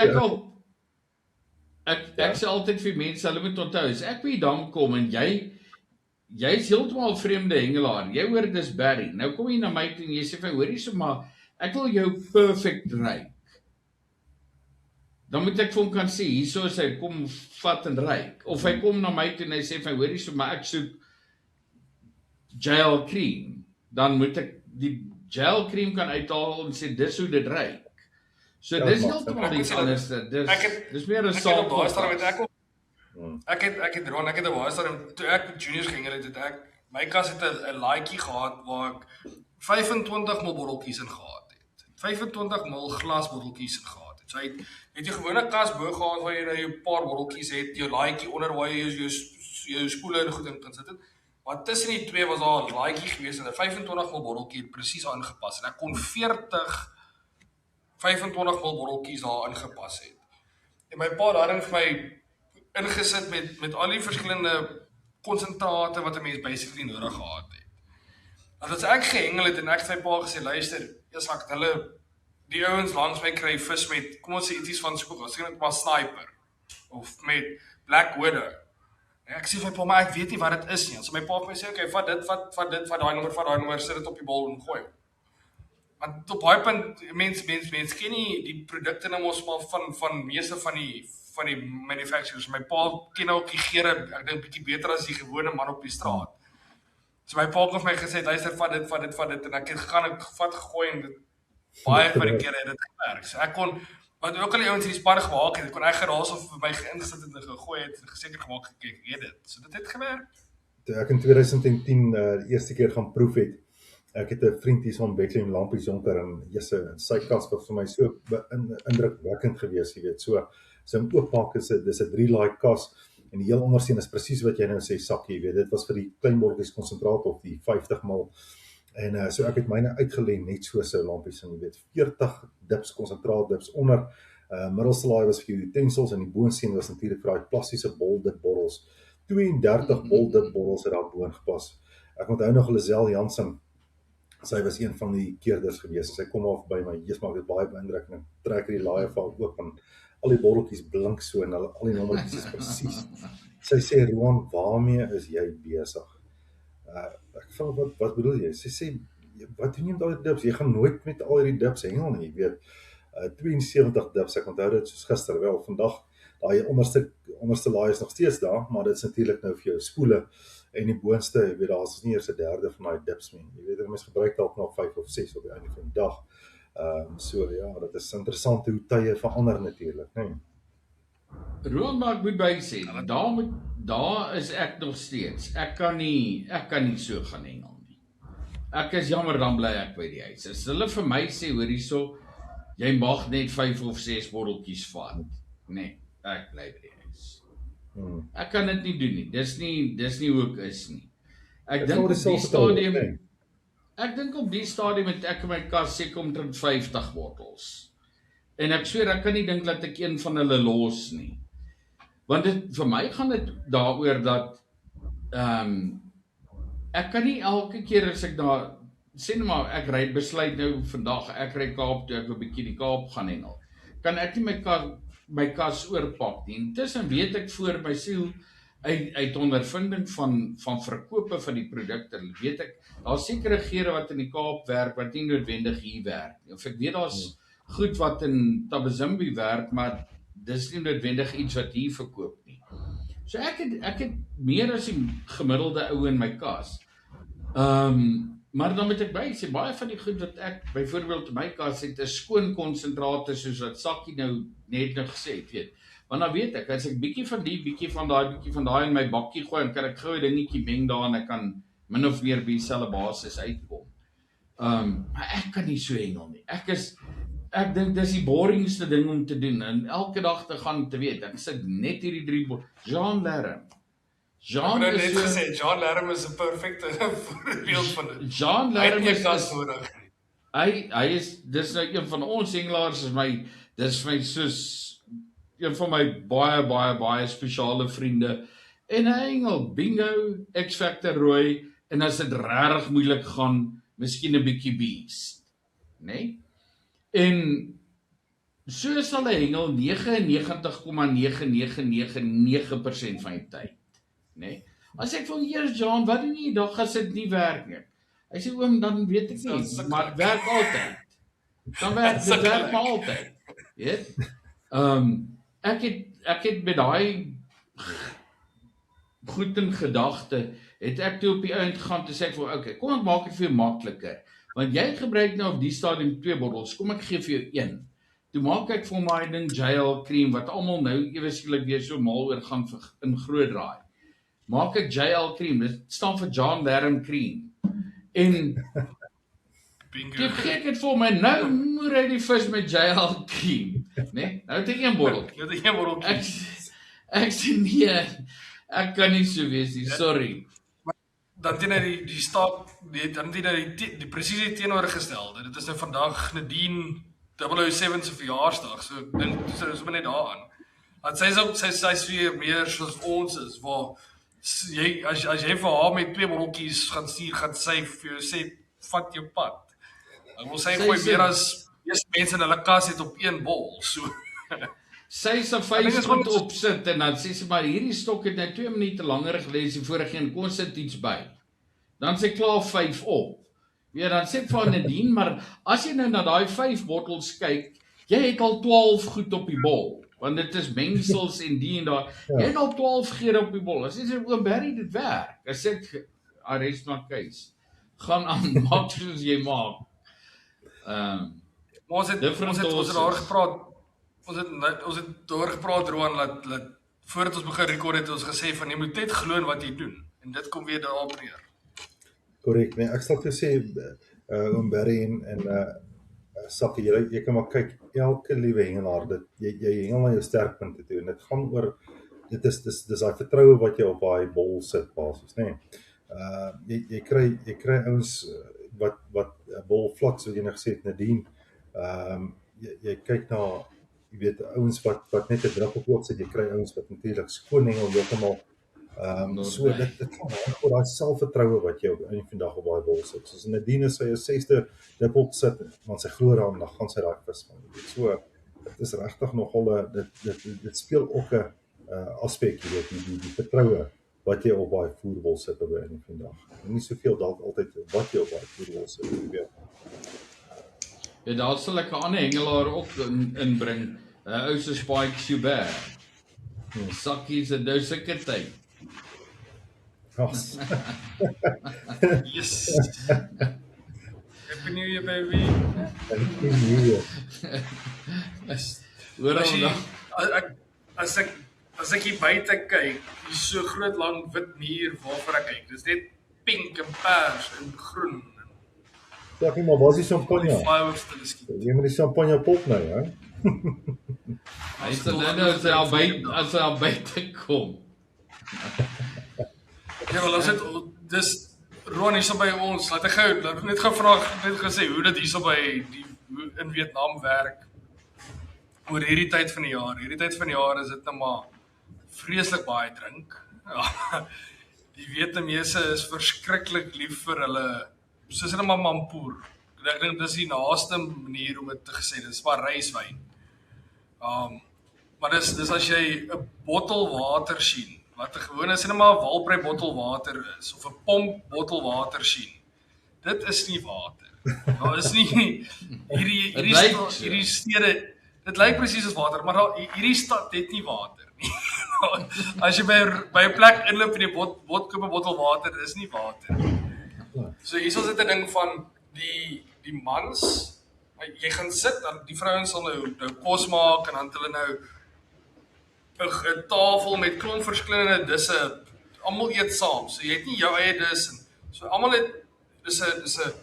ek sê altyd vir mense, hulle moet onthou, as ek by die dam kom en jy's heeltemal vreemde hengelaar, jy hoor dis Barry, nou kom jy na my toe en jy sê vir hoorie so maar, ek wil jou perfect ryk. Dan moet ek vir hom kan sê, hierso is hy, kom vat en ryk. Of hy kom na my toe en hy sê vir hoorie so maar, ek soek gel cream, dan moet ek die gel cream kan uithaal en sê, dis hoe dit ryk. So dis heeltemal iets anders, dis meer 'n saak. Ek het 'n baie stadium, toe ek met juniors gehengel het, my kas het 'n laaitjie gehad waar ek 25 ml botteltjies in gehad het. 25 ml glas botteltjies in gehad het. So hy het jy gewone kas bo gehad waar jy nou 'n paar botteltjies het, jou laaitjie onder waar jy jou spoele en goed in kan sit het. Maar tussen die twee was daar 'n laaitjie gewees en 'n 25 ml botteltjie het presies aangepas en ek kon 25 ml botteltjies daar ingepas het. En my pa daarin vir my ingesit met al die verskillende konsentrate wat 'n mens basically nodig gehad het. En as ek gehengel het en ek het sy pa gesê, luister, eers ek hulle die ouens langs my kry vis met, kom ons sê ietsie van spook, as ek net maar sniper of met Black Widow. En ek sê vir my pa, maar ek weet nie wat dit is nie. So my pa het my sê, okay, vat daai nommer, sit dit op die bol en gooi. Want op baie punt, mens ken nie die produkte nou mos maar van meeste van die manufacturers. My pa ken ook die geure, ek dink bietjie beter as die gewone man op die straat. So my pa het vir my gesê, luister, vat dit, en ek het gegaan, ek gegooi, en dit, baie van die kere het dit gewerk. So ek kon, wat ook al die ouens in die span gewaak het, kon ek geraas of vir my geïngesit het en gegooi het, geseker gemaak gekyk, weet dit. So dit het gewerk. Toe ek in 2010 die eerste keer gaan proef het, ek het 'n vriend hier van Bethlehem Lampies Jonker en sy kas was vir my so indrukwekkend geweest, jy weet. So hom oopmaak dis 'n 3-laai kas en die heel onderste is presies wat jy nou sê, sakkie, jy weet. Dit was vir die klein botteltjies konsentraat of die 50 ml. En so ek het myne uitgelê net so sy lampies en jy weet 40 dips konsentraat dips onder. Middelste laai was vir utensils en die boonsteen was natuurlik vir daai plastiese bol dip bottels. 32 bol dip bottels het daar boon gepas. Ek onthou nog Lisel Jansen. Sy was een van die keerders gewees. Sy kom af by my, Jesus, maak dit baie beïndrukkend. Trek die laai van oop en al die botteltjies blink so en al die nommertjies is presies. Sy sê, Roan, waarmee is jy besig? Ek vra, wat bedoel jy? Sy sê, wat doen jy met al die dips? Jy gaan nooit met al die dips hengel nie, jy weet. 72 dips, ek onthou dit soos gister, wel, vandag, daai onderste laai is nog steeds daar, maar dit is natuurlik nou vir jou spoele, en die boonste, jy weet, daar is nie eers 1/3 van die dips nie. Jy weet, mens gebruik dalk nog 5 of 6 op die einde van die dag. So ja, dit is interessant hoe tye verander natuurlik, nee. Roan, maar ek moet by sê, daar is ek nog steeds. Ek kan nie so gaan hengel nie. Ek is jammer, dan bly ek by die huis. As hulle vir my sê, hoor hierso, jy mag net 5 of 6 botteltjies vat. Nee, ek bly by die huis. Ek kan dit nie doen nie. Dis nie hoe ek is nie. Ek dink op die stadium het ek in my kas seker omtrent 50 bottels. En ek sweer, ek kan nie dink dat ek een van hulle los nie. Want vir my gaan dit daaroor dat ek kan nie elke keer as ek daar sê nou maar ek ry besluit nou vandag ek ry Kaap toe ek 'n bietjie die Kaap gaan hengel. Kan ek nie my kas oorpak nie. Intussen weet ek voor my siel uit ondervinding van verkope van die produkte, weet ek daar's sekere gere wat in die Kaap werk wat nie noodwendig hier werk nie. Of ek weet daar's goed wat in Tabazimbi werk, maar dis nie noodwendig iets wat hier verkoop nie. So ek het meer as die gemiddelde ou in my kas. Maar dan moet ek by sê, baie van die goed wat ek byvoorbeeld in my kas het, is skoon konsentrate soos wat Sakkie nou net gesê het, weet. Want dan weet ek, as ek bietjie van die, bietjie van daai in my bakkie gooi, dan kan ek gou 'n dingetjie meng daar en ek kan min of meer by dieselfde basis uitkom. Maar ek kan nie so hengel nie. Ek dink dis die boringste ding om te doen en elke dag te gaan te weet. Ek sit net hierdie 3 Jean Lerm. Jean het net gesê Jean Lerm is 'n perfekte voorbeeld van dit. Jean Lerm is nodig. Hy is dis nou een van ons hengelaars dis vir my soos een van my baie spesiale vriende. En hy hengel bingo, X-Factor rooi en as dit regtig moeilik gaan, miskien 'n bietjie beast, né? En so sal hy hengel 99,9999% van die tyd, né? As ek van eers John, wat doen jy dag as dit nie werk nie? Hy sê oom, dan weet ek nie, maar dit werk altyd. Dan werk dit werk maar altyd. Weet? Ek het met daai goed in gedagte het ek toe op die eind gaan te sê ek vir okay, kom ek maak dit vir jou makliker. Want jy gebruik nou op die stadium 2 bottels, kom ek gee vir jou 1. Toe maak ek vir my ding JL cream wat almal nou ewe skielik weer so mal oor gaan in groot draai. Maak ek JL cream, dit staan vir John Lerm cream. En toe gee ek dit vir my, nou moet hy die vis met JL cream, né? Nou het ek 1 bottel. Ek sê nee, ek kan nie so wees nie, sorry. Dan teen hy die staat, dan teen hy die presisie teenoorgestelde. Dit is nou vandag Nadine 007 se verjaarsdag, so ek dink dis maar net daaraan. Want sy's weer meer soos ons is, waar jy as jy vir haar met 2 botteltjies gaan stuur, gaan sy vir jou sê vat jou pad. Ek wil sê gooi meer as meeste mense in hulle kas het op 1 bol, so. Sy se 5 goed opsit en dan sê sy maar hierdie stok het net 2 minute langer gelees die vorige een kon sit iets by. Dan sê klaar 5 op. Ja, dan sê van Nadine, maar as jy nou na daai 5 bottels kyk, jy het al 12 goed op die bol, want dit is mengsels en die en daai. Jy het al 12 gere op die bol. As jy sê oom Barry dit werk. As ek arrest my case. Gaan aan maak soos jy maak. Ons het daar gepraat. Ons het daar gepraat Roan dat voordat ons begin rekord het ons gesê van jy moet net glo in wat jy doen en dit kom weer daarop neer. Korrek, nee, ek sal toe sê oom Barry en Sakkie, jy kan maar kyk, elke liewe hengelaar, jy hengel na jou sterkpunte toe en dit gaan oor dit is daai vertroue wat jy op daai bol sit basis, nê. Jy kry ouens wat 'n bol vlak soos jy nou gesê het Nadine, jy kyk na jy weet ouens wat net 'n druppel op sit, jy kry ouens wat natuurlik skoon hengel heeltemal. So dit gaan oor daai selfvertroue wat jy op een vandag op daai bol sit. Soos Nadine sy '6de druppel sit, want sy glo daaraan dan gaan sy daai vis vang. So dit is regtig nogal dit speel ook 'n aspek, jy weet, die vertroue wat jy op daai voerbol sit op een vandag. En nie soveel dalk altyd wat jy op daai voerbol sit, jy weet. Ja, daar sal ek 'n ander hengelaar ook inbring, ou se Spike Schubert. Sakkie se nou sulke tyd. Yes. Happy New Year, baby. Happy New Year. As ek hier buite kyk, hier so groot lang wit muur waarvoor ek kyk. Dis net pink en pers en groen. Ja, maar waar is die champagne? Jy moet die champagne pop nou, hè? Hy sal nou as hy al buite kom. Ja, wel, dis Ron hier so by ons, laat ek net gou vra, net gesê hoe dit hier so by in Vietnam werk oor hierdie tyd van die jaar. Hierdie tyd van die jaar is dit nou maar vreeslik baie drink. Ja. Die Vietnamese is verskriklik lief vir hulle, soos hulle maar mampoer. Ek dink dis die naaste manier om dit te gesê, dis maar ryswyn. Maar dis as jy 'n bottel water sien, wat 'n gewone sê net maar 'n Walprey bottel water is, of 'n pomp bottel water sien. Dit is nie water. Daar is nie hierdie stede, dit lyk presies as water, maar hierdie stad het nie water nie. As jy by 'n plek inloop en jy koop 'n bottel water, dis nie water. So hier is dit 'n ding van die mans, jy gaan sit, dan die vrouens sal nou kos maak en dan het hulle nou 'n tafel met klomp verskillende disse, almal eet saam. So jy het nie jou eie dis en so almal het dis 'n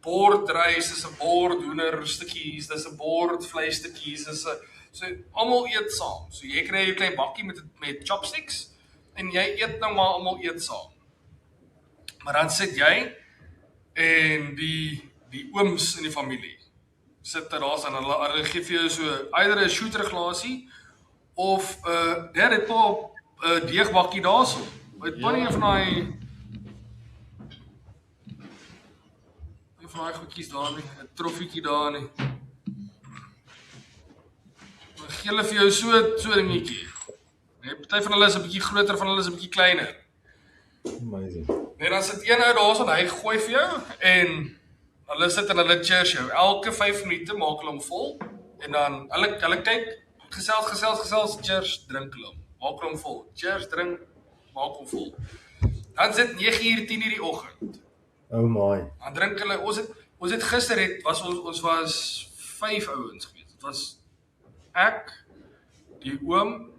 bord rys, dis 'n bord hoender stukkies, dis 'n bord vleisstukkies, so almal eet saam. So jy kry jou klein bakkie met chopsticks en jy eet nou maar almal eet saam. Maar dan sit jy en die ooms in die familie sit daar aan hulle gee vir jou so either 'n shooter glasie of het pa 'n deegbakkie daarso. Het pa nie van daai goedjies daar nie, 'n troffietjie daar nie. Dan gee hulle vir jou so dingetjie. Party van hulle is 'n bietjie groter, van hulle is 'n bietjie kleiner. Amazing. Nee, dan sit een ou daarso en hy gooi vir jou en hulle sit en hulle cheers jou. Elke 5 minute maak hulle hom vol en dan hulle kyk, gesels, cheers, drink hulle hom. Maak hom vol. Cheers, drink, maak hom vol. Dan sit 9:00, 10:00 die oggend. Oh my. Dan drink hulle, ons het gister ons was 5 ouens gewees. Dit was ek, die oom,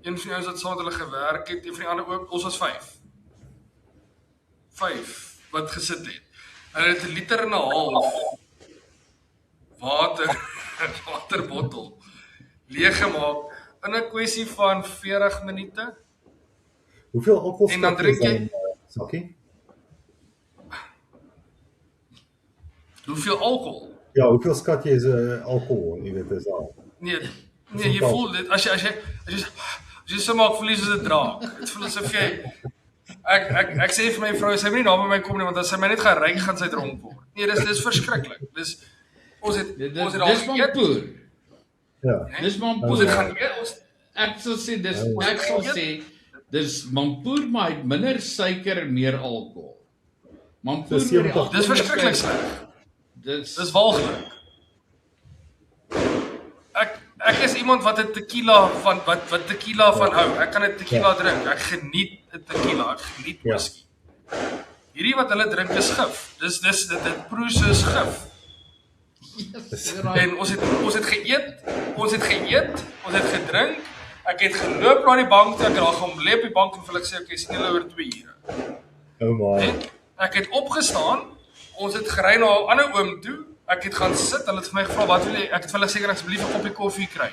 een van die ouens wat saam met hulle gewerk het, een van die ander oom, ons was 5 wat gesit het. Hulle het 1,5 liter waterbottel leeggemaak in 'n kwessie van 40 minute. Hoeveel alkohol En dan drink jy Sakkie? Hoeveel alkohol? Ja, hoeveel skat jy is alkohol, jy weet is al. Nee, jy voel dit as jy so maak voel jy soos 'n draak. Dit voel asof jy ek sê vir my vrou, sy moet nie naby my kom nie want as sy my net gaan ry, gaan sy dronk word. Nee, dis verskriklik. Ons het al geëet. Ja. Dis mampoer. Ons het gaan eet. Ek sal sê dis mampoer maar het minder suiker en meer alkohol. Mampoer Dis met die 70. alkohol Dis verskriklik sleg. Dis walglik. Ek is iemand wat 'n tequila van wat tequila van hou. Ek kan 'n tequila drink. Ek geniet 'n tequila. Ek geniet whisky. Hierdie wat hulle drink is gif. Dit proe soos gif. En ons het geëet, ons het gedrink. Ek het geloop na die bank toe, ek het daar gaan lê op die bank en vir hulle gesê, okay, sien julle oor 2 ure. Oh my. En ek het opgestaan, ons het gery na 'n ander oom toe. Ek het gaan sit, hulle het vir my gevra wat wil jy? Ek het vir hulle gesê ek asseblief 'n koppie koffie kry.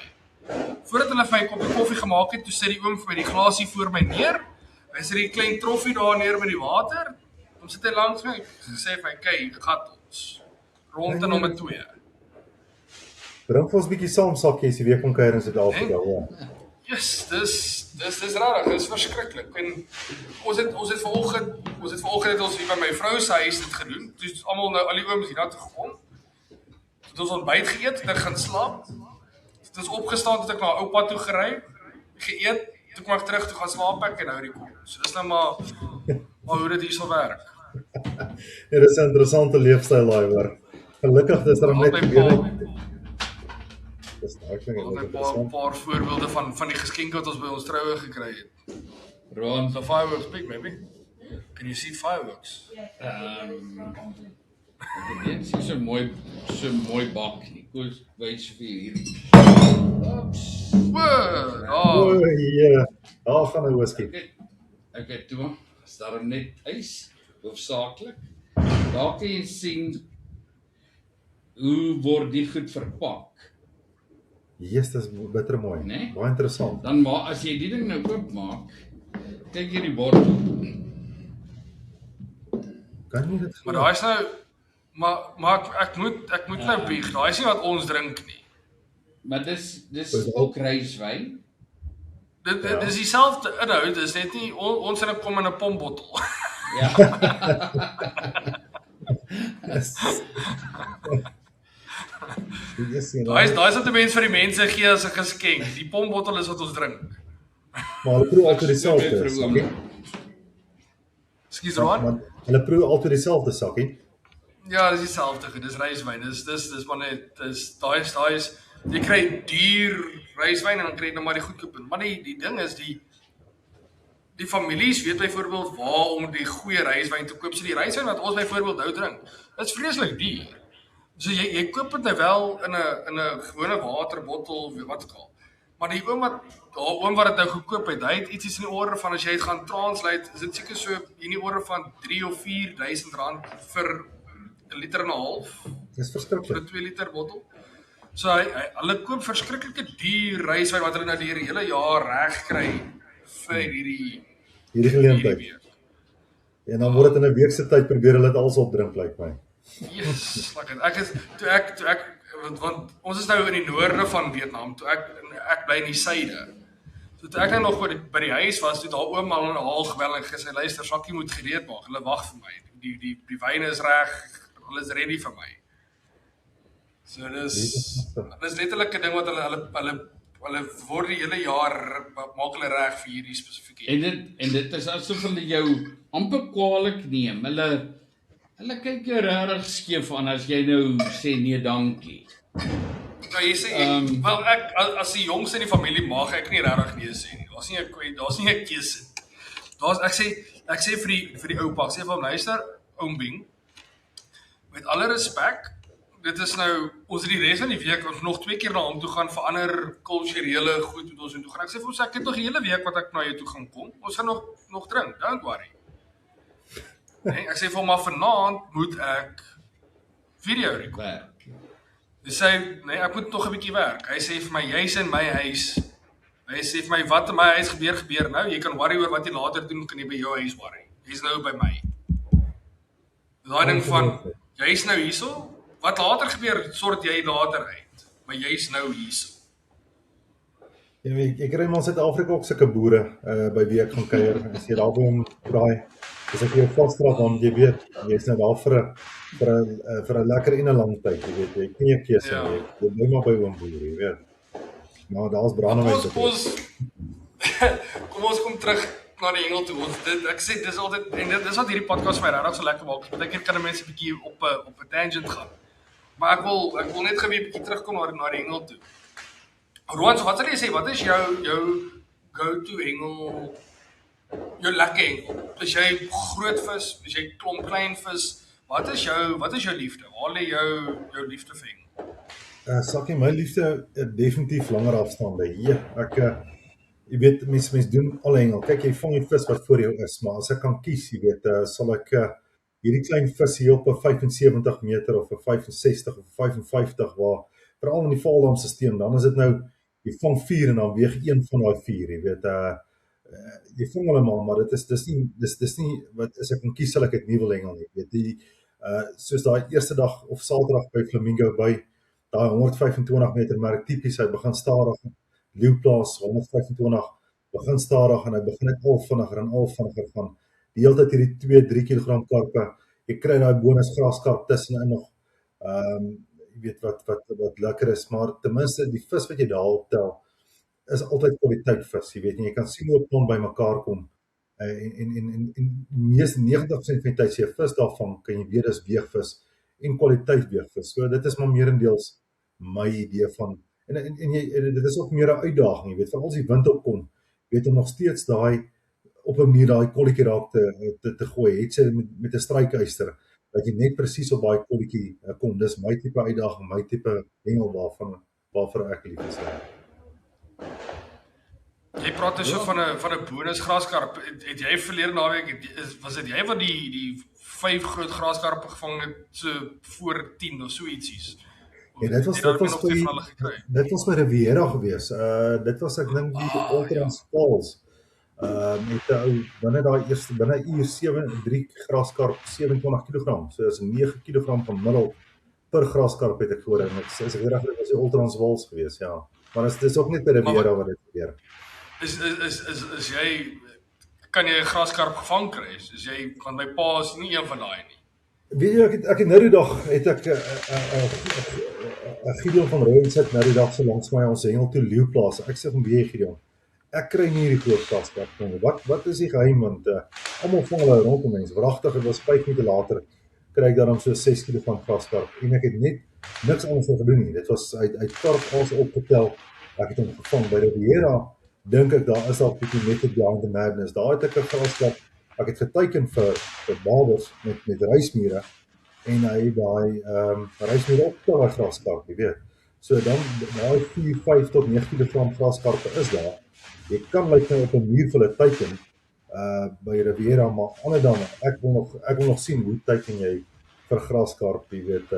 Voordat hulle vir my 'n koppie koffie gemaak het, toe sit die oom vir my die glasie voor my neer. Hy sit die klein troffie daar neer met die water. Hom sit hy langs my. Gesê vir my, "Kyk, gat ons. Rond in nommer 2." Bring vir ons 'n bietjie saam Sakkie as jy weer kom kuier in Suid-Afrika, hoor. Yes, dis rarig, dis verskriklik. En ons het vanoggend het ons hier by my vrou se huis dit gedoen. Toe is almal nou al die ooms hier na toe gekom. Het ons ontbyt geëet, het ek gaan slaap. Het ons opgestaan, het ek na oupa toe gery, geëet, toe kom ek terug toe gaan slaap ek en nou die kom. So dis nou maar hoe dit hier sal werk. Ja, dis 'n interessante leefstyl daai hoor. Gelukkig dis daar net dis nou klink Ons het 'n paar voorbeelde van die geskenke wat ons by ons troue gekry het. Ron, The fireworks big maybe. Can you see fireworks? dit is so mooi bak. Ek wys vir hierdie. O, ja. Daar gaan 'n whisky. Okay, toe is daar net ys, hoofsaaklik. Daar kan jy sien hoe word die goed verpak. Jesus, dis bitter mooi. Nee? Baie interessant. Dan maar as jy die ding nou oopmaak, kyk jy die bottel. Kan jy dit Maar daai is nou maar ek moet nou bieg. Daai is nie wat ons drink nie. Maar dis ook ryswyn. Dit is dieselfde inhoud, dis net nie ons in 'n kom in 'n pombottel. Ja. Daai is wat die mense vir die mense gee as 'n geskenk. Die pombottel is wat ons drink. Maar hulle proe altyd dieselfde, Sakkie. Ekskuus Roan? Maar hulle proe altyd dieselfde, Sakkie. Ja, dis dieselfde, dis ryswyn. Dis maar net daai is jy kry duur ryswyn en dan kry jy nou maar die goedkoop. Maar die ding is die families weet byvoorbeeld waar om die goeie ryswyn te koop. So die ryswyn wat ons byvoorbeeld nou drink, is vreeslik duur. So jy koop dit nou wel in 'n gewone waterbottel of wat ook al. Maar die oom wat dit nou gekoop het, hy het iets in die orde van as jy dit gaan translate, is dit seker so in die orde van 3 of 4,000 rand vir 'n liter en 'n half. Dis Vir verskriklik. 'n 2 liter bottel. So hulle koop verskriklike duur ryswyn wat hulle nou die hele jaar reg kry vir hierdie Geleentheid. week. En dan word dit in 'n week se tyd probeer hulle dit alles opdrink, lyk my. Yes, toe ek want ons is nou in die noorde van Vietnam, toe ek bly in die suide. So toe ek nou nog by die huis was, toe daar oom al in 'n haal gebel en gesê luister, Sakkie moet gereed maak. Hulle wag vir my. Die wyn is reg, hulle is ready vir my. So dis letterlik 'n ding wat hulle word die hele jaar maak hulle reg vir hierdie spesifieke. En dit is asof hulle jou amper kwaadlik neem. Hulle kyk jou regtig skeef aan as jy nou sê nee, dankie. Nou jy sê wel ek as die jongste in die familie mag ek nie regtig nee sê nie. Daar's nie 'n keuse. Ek sê vir die oupa, ek sê vir hom luister, oom Bing, met alle respek, dit is nou ons het die res van die week ons nog 2 keer na hom toe gaan vir ander kulturele goed met ons toe gaan. Ek sê vir hom ek het nog die hele week wat ek na jou toe gaan kom. Ons gaan nog drink, don't worry. Nee, ek sê vir hom maar vanaand moet ek video record. Hy sê nee, ek moet nog 'n bietjie werk. Hy sê vir my jy's in my huis. Hy sê vir my wat in my huis gebeur nou. Jy kan worry oor wat jy later doen, kan jy by jou huis worry. Jy's nou by my. Daai ding van jy's nou hierso. Wat later gebeur, sort jy later uit. Maar jy's nou hierso. Ja, ek kry maar in Suid-Afrika ook sulke boere by wie ek gaan kuier. As jy daar by hom draai, as ek jou vasdraf, want jy weet, jy's nou daar vir 'n lekker en 'n lang tyd, jy weet, jy het nie 'n keuse nie. Jy bly maar by oom boer, jy weet. Maar daar's brandewyn te Kom ons kom terug na die hengel toe. Ek sê dis altyd en dis wat hierdie podcast vir my regtig so lekker maak. Baie keer kan mense 'n bietjie op 'n tangent gaan. Maar ek wil net gou 'n bietjie terugkom na die hengel toe. Roan, so wat sal jy sê, wat is jou go-to hengel, jou lekker hengel? Is jy groot vis, is jy klomp klein vis? Wat is jou liefde? Waar lê jou liefde vir hengel? Sakkie, my liefde definitief langer afstande. Ja, jy weet mense doen al hengel. Kyk, jy vang die vis wat voor jou is, maar as ek kan kies, jy weet, sal ek hierdie klein vis hier op 'n 75 meter of 'n 65 of 55 waar veral in die Vaaldam-stelsel, dan is dit nou jy vang 4 en dan weeg een van daai 4, jy weet, jy vang hulle maar dis nie wat as ek kan kies sal ek dit nie wil hengel nie. Jy weet soos daai eerste dag of Saterdag by Flamingo by daai 125 meter merk tipies, hy begin stadig, Leeuplaas 125, begin stadig en hy begin net al vinniger van die hele tyd hierdie 2-3 kg karpe. Jy kry daai bonus graskarp tussenin nog. Jy weet wat lekker is, maar ten minste die vis wat jy daar optel is altyd kwaliteit vis, jy weet, en jy kan sien hoe 'n ton bymekaar kom. En mees 90% van die tyd as jy 'n vis daarvan kan jy weet dis weegvis en kwaliteit weegvis. So dit is maar meerendeels my idee van en dit is ook meer 'n uitdaging, jy weet, veral as die wind opkom, weet om nog steeds daai op 'n manier daai kolletjie raak te gooi. Het sy met 'n strykyster dat jy net presies op daai kolletjie kom. Dis my tipe uitdaging, my tipe hengel waarvoor ek lief is. Jy praat dus so van 'n bonus graskarp. Het jy verlede naweek was dit jy wat die 5 groot graskarpe gevang het so voor 10 of so ietsie's? Ja, dit was by Riviera gewees. Dit was ek dink die Ultrans Falls. Met 'n ou binne 'n uur 3 graskarp 27 kg. So is 9 kg gemiddeld per graskarp het ek gehoor en is ek reg, dit was die Ultrans Falls gewees, ja. Maar dis ook net by Riviera wat dit gebeur. Is jy kan jy 'n graskarp gevang kry? Is jy van my pa is nie een van daai nie. Weet jy, ek het nou die dag, het ek Gideon van Rooyen sit nou die dag so langs my ons hengel toe leeuplaas. Ek sê van wie Gideon, ek kry nie hierdie groot graskarp nie. Wat is die geheim? Want almal vang hulle rondom mense. Wragtig, dit was 5 minute later, kry ek dan so 6 kg van graskarp. En ek het net niks anders gedoen nie. Dit was uit karp ons opgetel. Ek het hom gevang by Riviera. Dink ek daar is dalk 'n bietjie method behind the madness. Daar het ek 'n graskarp. Ek het geteken vir babels met rysmure en hy het daai rysmure op daai graskarp, jy weet. So dan daai 4, 5 tot 9 kg graskarpe is daar. Jy kan lyk nou op 'n muur vir 'n teken by Riviera, maar ander dan ek wil nog sien hoe teken jy vir graskarp, jy weet,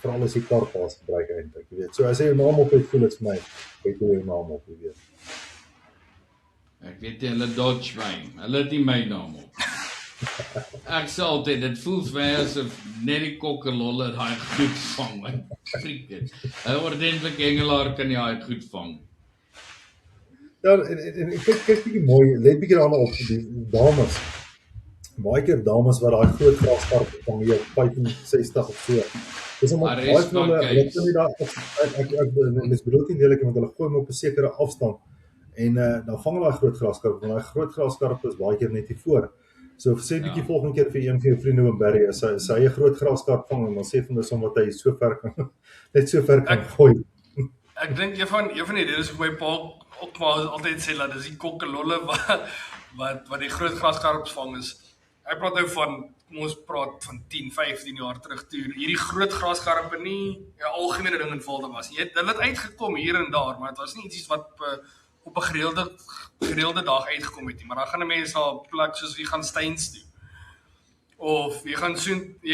veral as jy karpas gebruik eintlik, jy weet. So as jy jou naam op het, voel dit vir my, het jy jou naam op, jy weet. Ek weet hulle dodge my. Hulle het nie my naam op. Ek sê altyd, dit voel vir my asof net die kokkelolle daai goed vang, man. Freak dit. 'n ordentlike hengelaar kan nie daai goed vang. Ja, en kyk bietjie mooi, let bietjie daarna op die dames. Baie keer dames wat daai groot graskarp van hier 65 of so. Dis omdat baie van hulle kan nie daar ek misbedoel nie deelik want hulle gooi hom op 'n sekere afstand en dan vang hulle daai groot graskarp, want daai groot graskarp is baie keer net hier voor. So sê bietjie volgende keer vir een van jou vriende in Berry, as hy 'n groot graskarp vang en dan sê van dis omdat hy so ver kan net so ver kan gooi. Ek dink een van die redes hoekom my pa ook maar altyd sê dat dis die kokkelolle wat die groot graskarps vang is. Hy praat nou van, kom ons praat van 10, 15 jaar terug toe hierdie groot graskarpe nie 'n algemene ding in Valde was. Hulle het uitgekom hier en daar, maar dit was nie iets wat op 'n gereelde dag uitgekom het nie. Maar dan gaan 'n mens na 'n plek soos wie gaan Steins toe. Of jy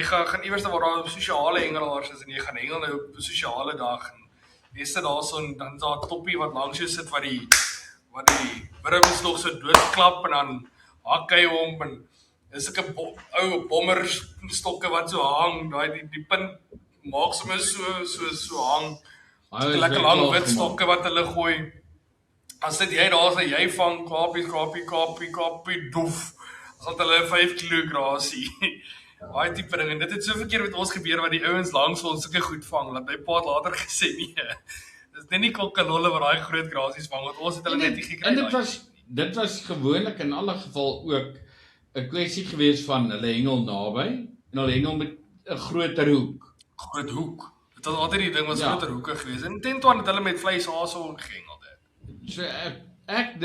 gaan iewers waar daar sosiale hengelaars is en jy gaan hengel nou op 'n sosiale dag en jy sit daarso en dan is daar 'n toppie wat langs jou sit wat die wurms nog so doodklap en dan hak hy hom en is ek 'n ou bommerstokke wat so hang, die punt maak sommer so hang. Lekker lang wit stokke wat hulle gooi. As dit jy daar sê jy vang kapie doef. As dit hulle 5 kg grasie. Daai tipe ding en dit het so verkeer met ons gebeur wat die ouens langs ons sulke goed vang. Dat my pa het later gesê nee. Dis net nie kokkelolle wat daai groot grasies vang want ons het hulle net nie gekry. En dit was gewoonlik in alle geval ook 'n kwessie gewees van hulle hengel naby en hulle hengel met 'n groter hoek. Groot hoek. Dit was altyd die ding was groter hoeke gewees. En tentoon het hulle met vleishaasel gehengel dit. So ek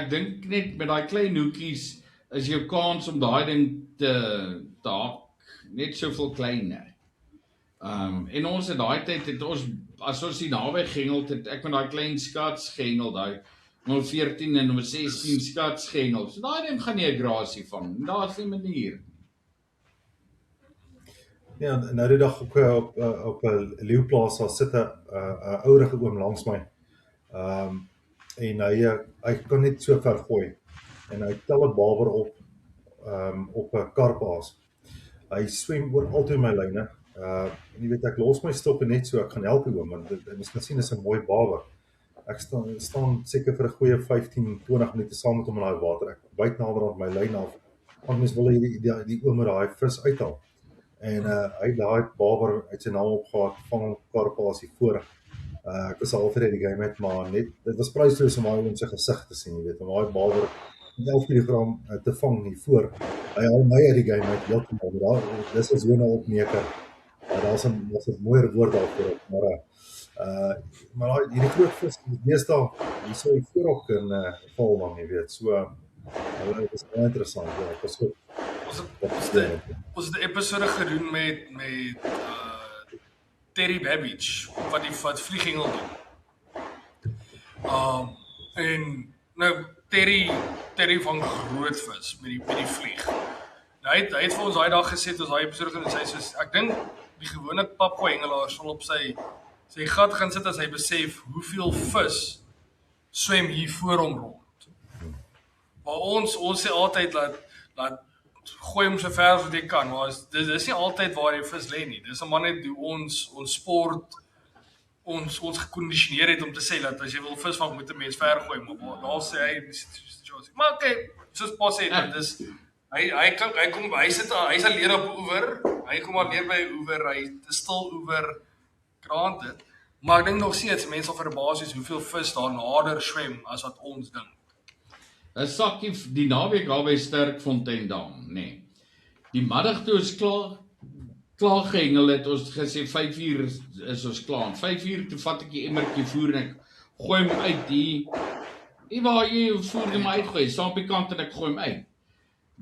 dink net met daai klein hoekies is jou kans om daai ding te hak net soveel kleiner. En ons in daai tyd het ons as ons die naby gehengel het, ek met daai klein skats gehengel, daai 014 en 16 skats gehengel. So daai ding gaan nie 'n grasie vang. Daar's 'n manier. Ja, nou die dag op 'n leeuplaas daar sit 'n ouerige oom langs my. En hy kan net so ver gooi. En hy tel 'n baber op 'n karpaas. Hy swem oor altyd my lyne. En jy weet ek los my stoppe net so ek gaan help hom want mens kan sien is 'n mooi baber. Ek staan seker vir 'n goeie 15, 20 minute saam met hom in daai water. Ek byt naderhand my lyn af. Want mens wil die oom met daai vis uithaal. En hy daai baber uit sy naam opgehad, vang karpaas hier voor. Ek was al vir die game met maar net dit was prysloos om hy sy gesig te sien, jy weet, om daai baber 11 kg te vang hier voor. Hy haal my uit die game uit heeltemal. Dis is so 'n opneker. Daar's 'n mooier woord daarvoor, maar hierdie groot vis is meestal hier so voorop in Valman, jy weet. So dit is baie interessant. Ja, ek was Ons het 'n episode gedoen met Terry Babbage wat vlieghengel doen. En nou Terry vang groot vis met die vlieg. Nou hy het vir ons daai dag gesê toe ons daai episode gedoen het, hy soos ek dink die gewone papgooi hengelaar sal op sy gat gaan sit as hy besef hoeveel vis swem hier voor hom rond. Maar ons sê altyd dat gooi hom so ver as wat jy kan, maar dis nie altyd waar die vis lê nie. Dis maar net hoe ons sport ons gekondisioneer het om te sê dat as jy wil visvang moet 'n mens ver gooi, maar daar sê hy in die situasie. Maar okay, soos Pa sê, dit is hy's alleen op die oewer, hy kom alleen by die oewer, hy is stil oewer, granted, maar ek dink nog steeds mense sal verbaas is hoeveel vis daar nader swem as wat ons dink. 'n sakkie die naweek daar by Sterkfonteindam, nee. Die middag toe ons klaar gehengel het, ons gesê 5 uur is ons klaar. 5 uur toe vat ek die emmertjie voer en ek gooi hom uit die waar jy voer hom uitgooi, staan op die kant en ek gooi hom uit.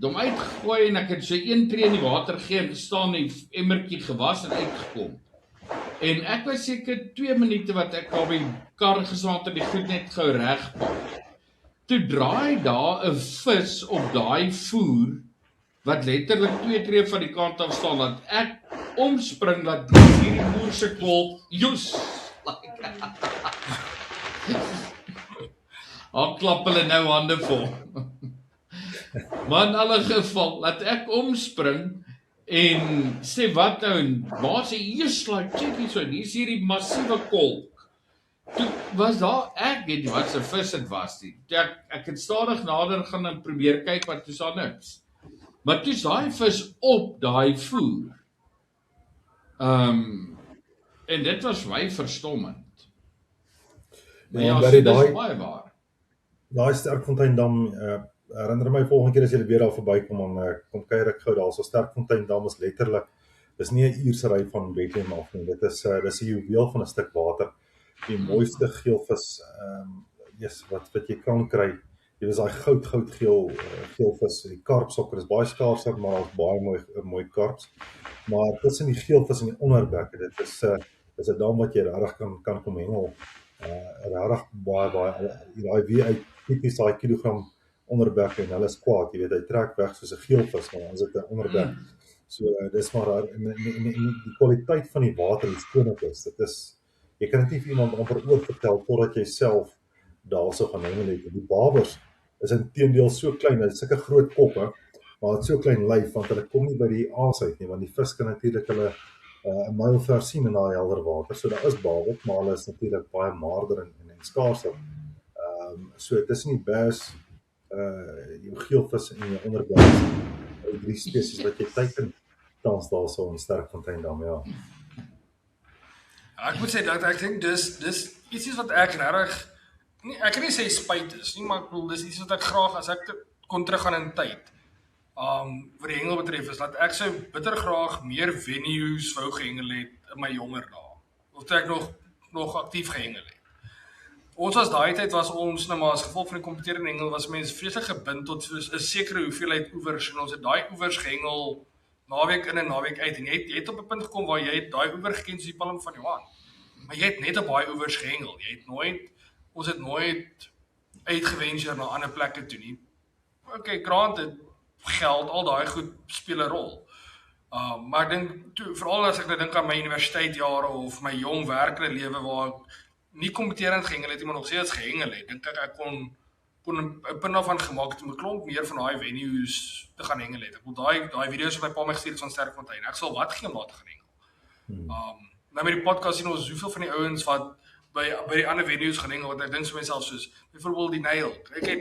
Hom uitgegooi en ek het so 1 tree in die water gegee en gestaan en die emmertjie gewas en uitgekom. En ek was seker 2 minute wat ek al by kar gesaam het die goed net gou regpak. Toe draai daar 'n vis op daai voer wat letterlik 2 tree van die kant af staan, dat ek omspring, dat hierdie boer se kol, joes, al klap hulle nou hande vol. Maar in alle geval, laat ek omspring, en sê wat nou, waar sê, check hier so, hier is hierdie massiewe kolk. Toe was daar, ek weet nie wat se vis het was nie. Ek het stadig nader gaan en probeer kyk, wat toe is daar niks. Maar toe is daai vis op daai voer. En dit was my verstommend. Maar ja, so dis baie waar. Daai Sterkfonteindam, herinner my volgende keer as jy weer daar verbykom, dan kom kuier ek gou daar, so Sterkfonteindam is letterlik, dis nie 'n uursery van Bethlehem af nie, dit is 'n juweel van 'n stuk water, die mooiste geelvis, wat jy kan kry, dit is daai goudgeel geelvis, die karpsokker is baie skaarser, maar daar's baie mooi karps, maar tussen die geelvis en die onderbekke, dit is 'n dam wat jy regtig kan kom hengel, regtig baie, daai wie uit tipies daai kilogram onderbek en hulle is kwaad, jy weet, hy trek weg soos 'n geelvis, maar dan is dit 'n onderbek. So, dis maar daar, en die kwaliteit van die water, die skoonheid is, dit is, jy kan dit nie vir iemand amper oorvertel, totdat jy self daarso gaan hengel het. Die babers is inteendeel so klein, hulle het sulke groot koppe, maar het so klein lyf, want hulle kom nie by die aas uit nie, want die vis kan natuurlik hulle 'n myl ver sien in daai helder water, so daar is babers, maar hulle is natuurlik baie maarder en skaarser. So tussen die bass, jou geelvis en jou onderbekke, die 3 spesies wat jy teiken tans daarso in Sterkfonteindam, ja. Ek moet sê dat ek dink dis iets wat ek regtig, ek kan nie sê spyt is nie, maar ek bedoel dis iets wat ek graag, as ek kon teruggaan in tyd, wat die hengel betref, is dat ek sou bitter graag meer venues wou gehengel het in my jonger dae, of toe ek nog aktief gehengel het. Ons as daai tyd was ons nou maar as gevolg van die kompeterende hengel was mense vreeslik gebind tot 'n sekere hoeveelheid oewers en ons het daai oewers gehengel naweek in en naweek uit en jy het op 'n punt gekom waar jy daai oewer geken soos die palm van jou hand. Maar jy het net op daai oewers gehengel. Ons het nooit uitgeventure na ander plekke toe nie. Okay, granted, geld, al daai goed speel 'n rol. Maar ek dink veral as ek nou dink aan my universiteitjare of my jong werkende lewe waar ek nie kompeterend gehengel het, maar nog steeds gehengel het, dink ek kon 'n punt daarvan gemaak het om 'n klomp meer van daai venues te gaan hengel het. Ek wil daai video's op my pa my gestuur het van Sterkfontein. Ek sal wat gee om daar te gaan hengel. Nou met die podcast sien ons hoeveel van die ouens wat by die ander venues gaan hengel, wat ek dink so myself soos byvoorbeeld die Nail.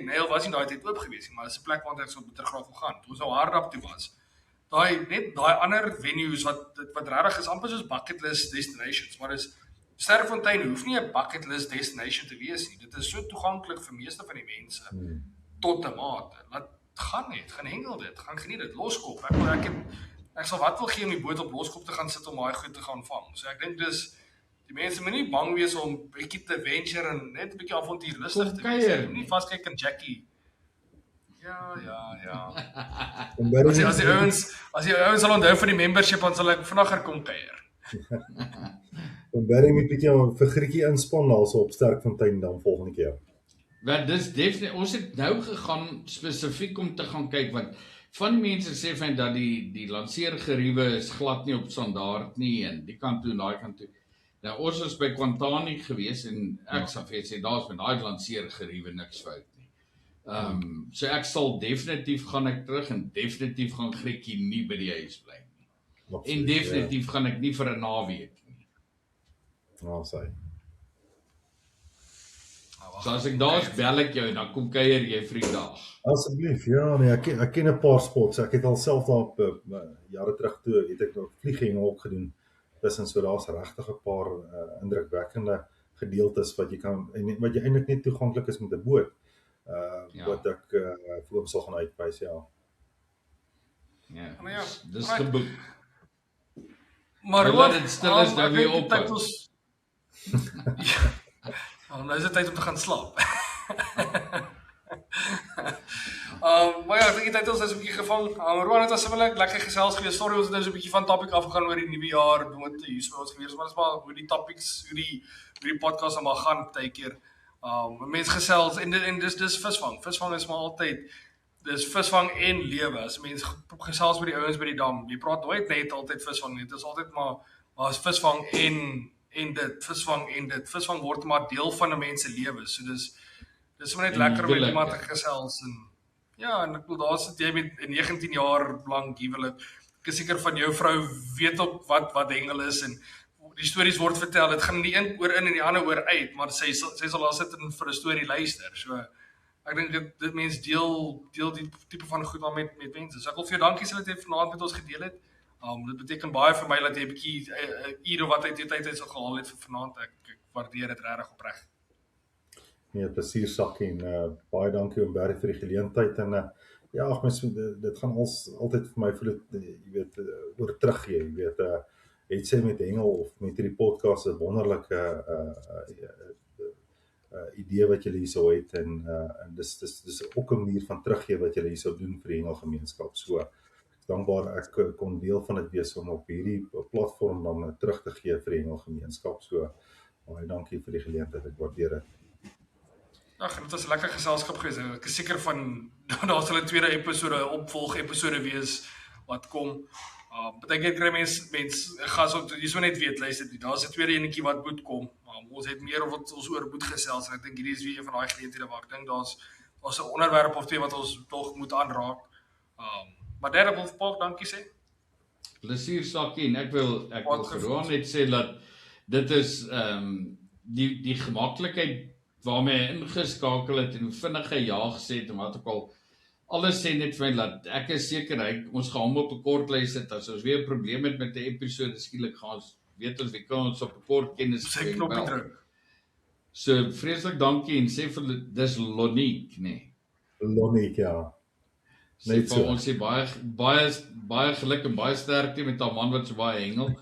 Nail was nie daai tyd oop gewees nie, maar dis 'n plek waar ek so bitter graag wil gaan. Toe ons nou Hardap toe was. Net daai ander venues wat regtig is amper soos bucket list destinations, maar dis Sterkfontein hoef nie 'n bucket list destination te wees nie. Dit is so toeganklik vir meeste van die mense tot 'n mate. Laat gaan hengel dit, gaan geniet dit, loskop. Ek sal wat wil gee om die boot op loskop te gaan sit om daai goed te gaan vang. So ek dink dis die mense moet nie bang wees om bietjie te venture en net 'n bietjie avontuurlustig te wees. Nie vaskyk in Jackie. Ja. As die ouens sal onthou vir die membership, dan sal ek vinniger kom kuier. En Barry moet bietjie 'n figuurtjie inspan daarso op Sterkfontein dan volgende keer. Want dis definitief, ons het nou gegaan spesifiek om te gaan kyk, want van die mense sê van dat die lanseergeriewe is glad nie op standaard nie, en die kant toe en daai kant toe. Nou, ons was by Kwantani gewees, en ek sal vir sê, daar is met daai lanseergeriewe niks fout nie. So ek sal definitief gaan ek terug, en definitief gaan Grietjie nie by die huis bly nie. En definitief gaan ek nie vir 'n naweek nie. Nou, sê. So as ek daar is, bel ek jou en dan kom kuier jy vir die dag. Asseblief, ja nee, ek ken 'n paar spots. Ek het al self daar op jare terug toe het ek nog vlieghengel ook gedoen. Tussen so daar's regtig 'n paar indrukwekkende gedeeltes wat jy kan en wat jy eintlik net toeganklik is met 'n boot. Ja. Wat ek vir hom sal gaan uitwys, ja. Ja, Maar ja, dis right. geboek. Maar Terwyl dit stil is, dan weer op. Nou is dit tyd om te gaan slaap. Maar ja, ek dink die tyd ons is 'n bietjie gevang. Roan het asseblief lekker gesels gewees. Sorry ons het nou so 'n bietjie van topic afgegaan oor die nuwe jaar, moet hier by ons gewees, maar dit is maar hoe die topics, hoe die podcast maar gaan baie keer. Mense gesels en dis visvang. Visvang is maar altyd dis visvang en lewe. As mense gesels met die ouens by die dam, jy praat nooit net altyd visvang nie. Dit is altyd maar is visvang en dit visvang en dit visvang word maar deel van 'n mens se lewe. So dis maar net lekker om met iemand te gesels en ja, en ek bedoel daar sit jy met 19 jaar lank huwelik. Ek is seker van jou vrou weet ook wat hengel is en die stories word vertel. Dit gaan die een oor in en die ander oor uit, maar sy sal daar sit en vir 'n storie luister. So ek dink dit mense deel die tipe van goed maar met mense. So ek wil vir jou dankie dat jy vanaand met ons gedeel het. Dit beteken baie vir my dat jy 'n bietjie ure wat uit jou tyd sal gehaal het vir vanaand. Ek waardeer dit regtig opreg. Nee, plesier Sakkie en baie dankie om Barry vir die geleentheid en ja, ag mens dit gaan altyd vir my voel dit jy weet oor teruggee, jy weet het sy met hengel of met hierdie podcast 'n wonderlike idee wat julle hierso het en dis ook 'n manier van teruggee wat julle hierso doen vir die hengelgemeenskap. So dankbaar ek kon deel van dit wees om op hierdie platform dan terug te gee vir die hengelgemeenskap. So baie dankie vir die geleentheid. Ek waardeer dit. Ag, dit was 'n lekker geselskap gewees. Ek is seker van daar sal 'n tweede episode, opvolg episode wees wat kom. Baie keer kry mense gas ook jy so net weet, luister, daar's 'n tweede enetjie wat moet kom. Ons het meer of wat ons oor moet gesels en ek dink hierdie is weer een van daai geleenthede waar ek dink daar's 'n onderwerp of twee wat ons tog moet aanraak. Maar derde wil Paul dankie sê. Plesier Sakkie en ek wil gewoon net sê dat dit is die gemaklikheid waarmee hy ingeskakel het en hoe vinnig hy ja gesê het en wat ook al alles sê net vir my dat ek is seker ons gaan hom op 'n kort lys sit as ons weer 'n probleem het met 'n episode skielik gaan ons weet ons wie kan ons op 'n kort kennis sy knoppie druk. So vreeslik dankie en sê vir dis Lonique Lonique ja. Sê vir ons sê baie geluk en baie sterkte met haar man wat so baie hengel.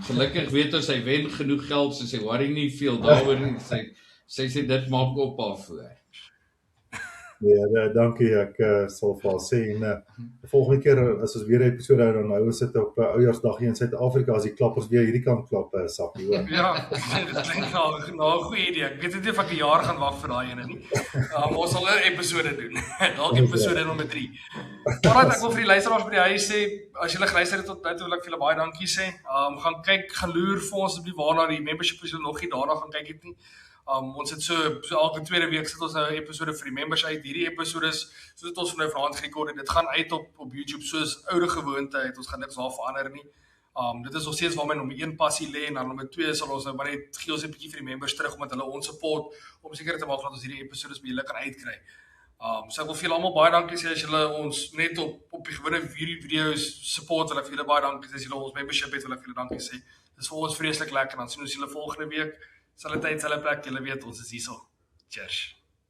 Gelukkig weet ons hy wen genoeg geld so sy worry nie veel daaroor nie. Sy sê dit maak op haar voor. Ja, dankie. Ek sal vir haar sê en volgende keer as ons weer 'n episode hou dan hou ons dit op Oujaarsdag hier in Suid-Afrika as die klappers weer hierdie kant klap Sakkie hoor. Ja, dit klink nou 'n goeie idee. Ek weet nie of ek 'n jaar gaan wag vir daai ene nie. Ons sal 'n episode doen. Dalk episode nommer 3. Maar ek wil vir die luisteraars by die huis sê, as julle geluister het tot nou toe wil ek vir julle baie dankie sê. Gaan loer vir ons op die waarna die membership is nog nie daarna gaan kyk het nie. Ons het so elke tweede week sit ons nou 'n episode vir die members uit. Hierdie episode is soos dit ons nou vanaand gerekord het. Dit gaan uit op YouTube soos oude gewoonte uit. Ons gaan niks daar verander nie. Dit is nog steeds waar my nommer 1 passie lê en dan nommer 2 sal ons nou maar net gee ons 'n bietjie vir die members terug omdat hulle ons support om seker te maak dat ons hierdie episodes by julle kan uitkry. So ek wil vir julle almal baie dankie sê as julle ons net op die gewone video's support. Wil ek vir julle baie dankie sê as julle ons membership het. Wil ek vir julle dankie sê. Dis vir ons vreeslik lekker. Dan sien ons julle volgende week. Selfde tyd, selfde plek, julle weet ons is hierso. Cheers.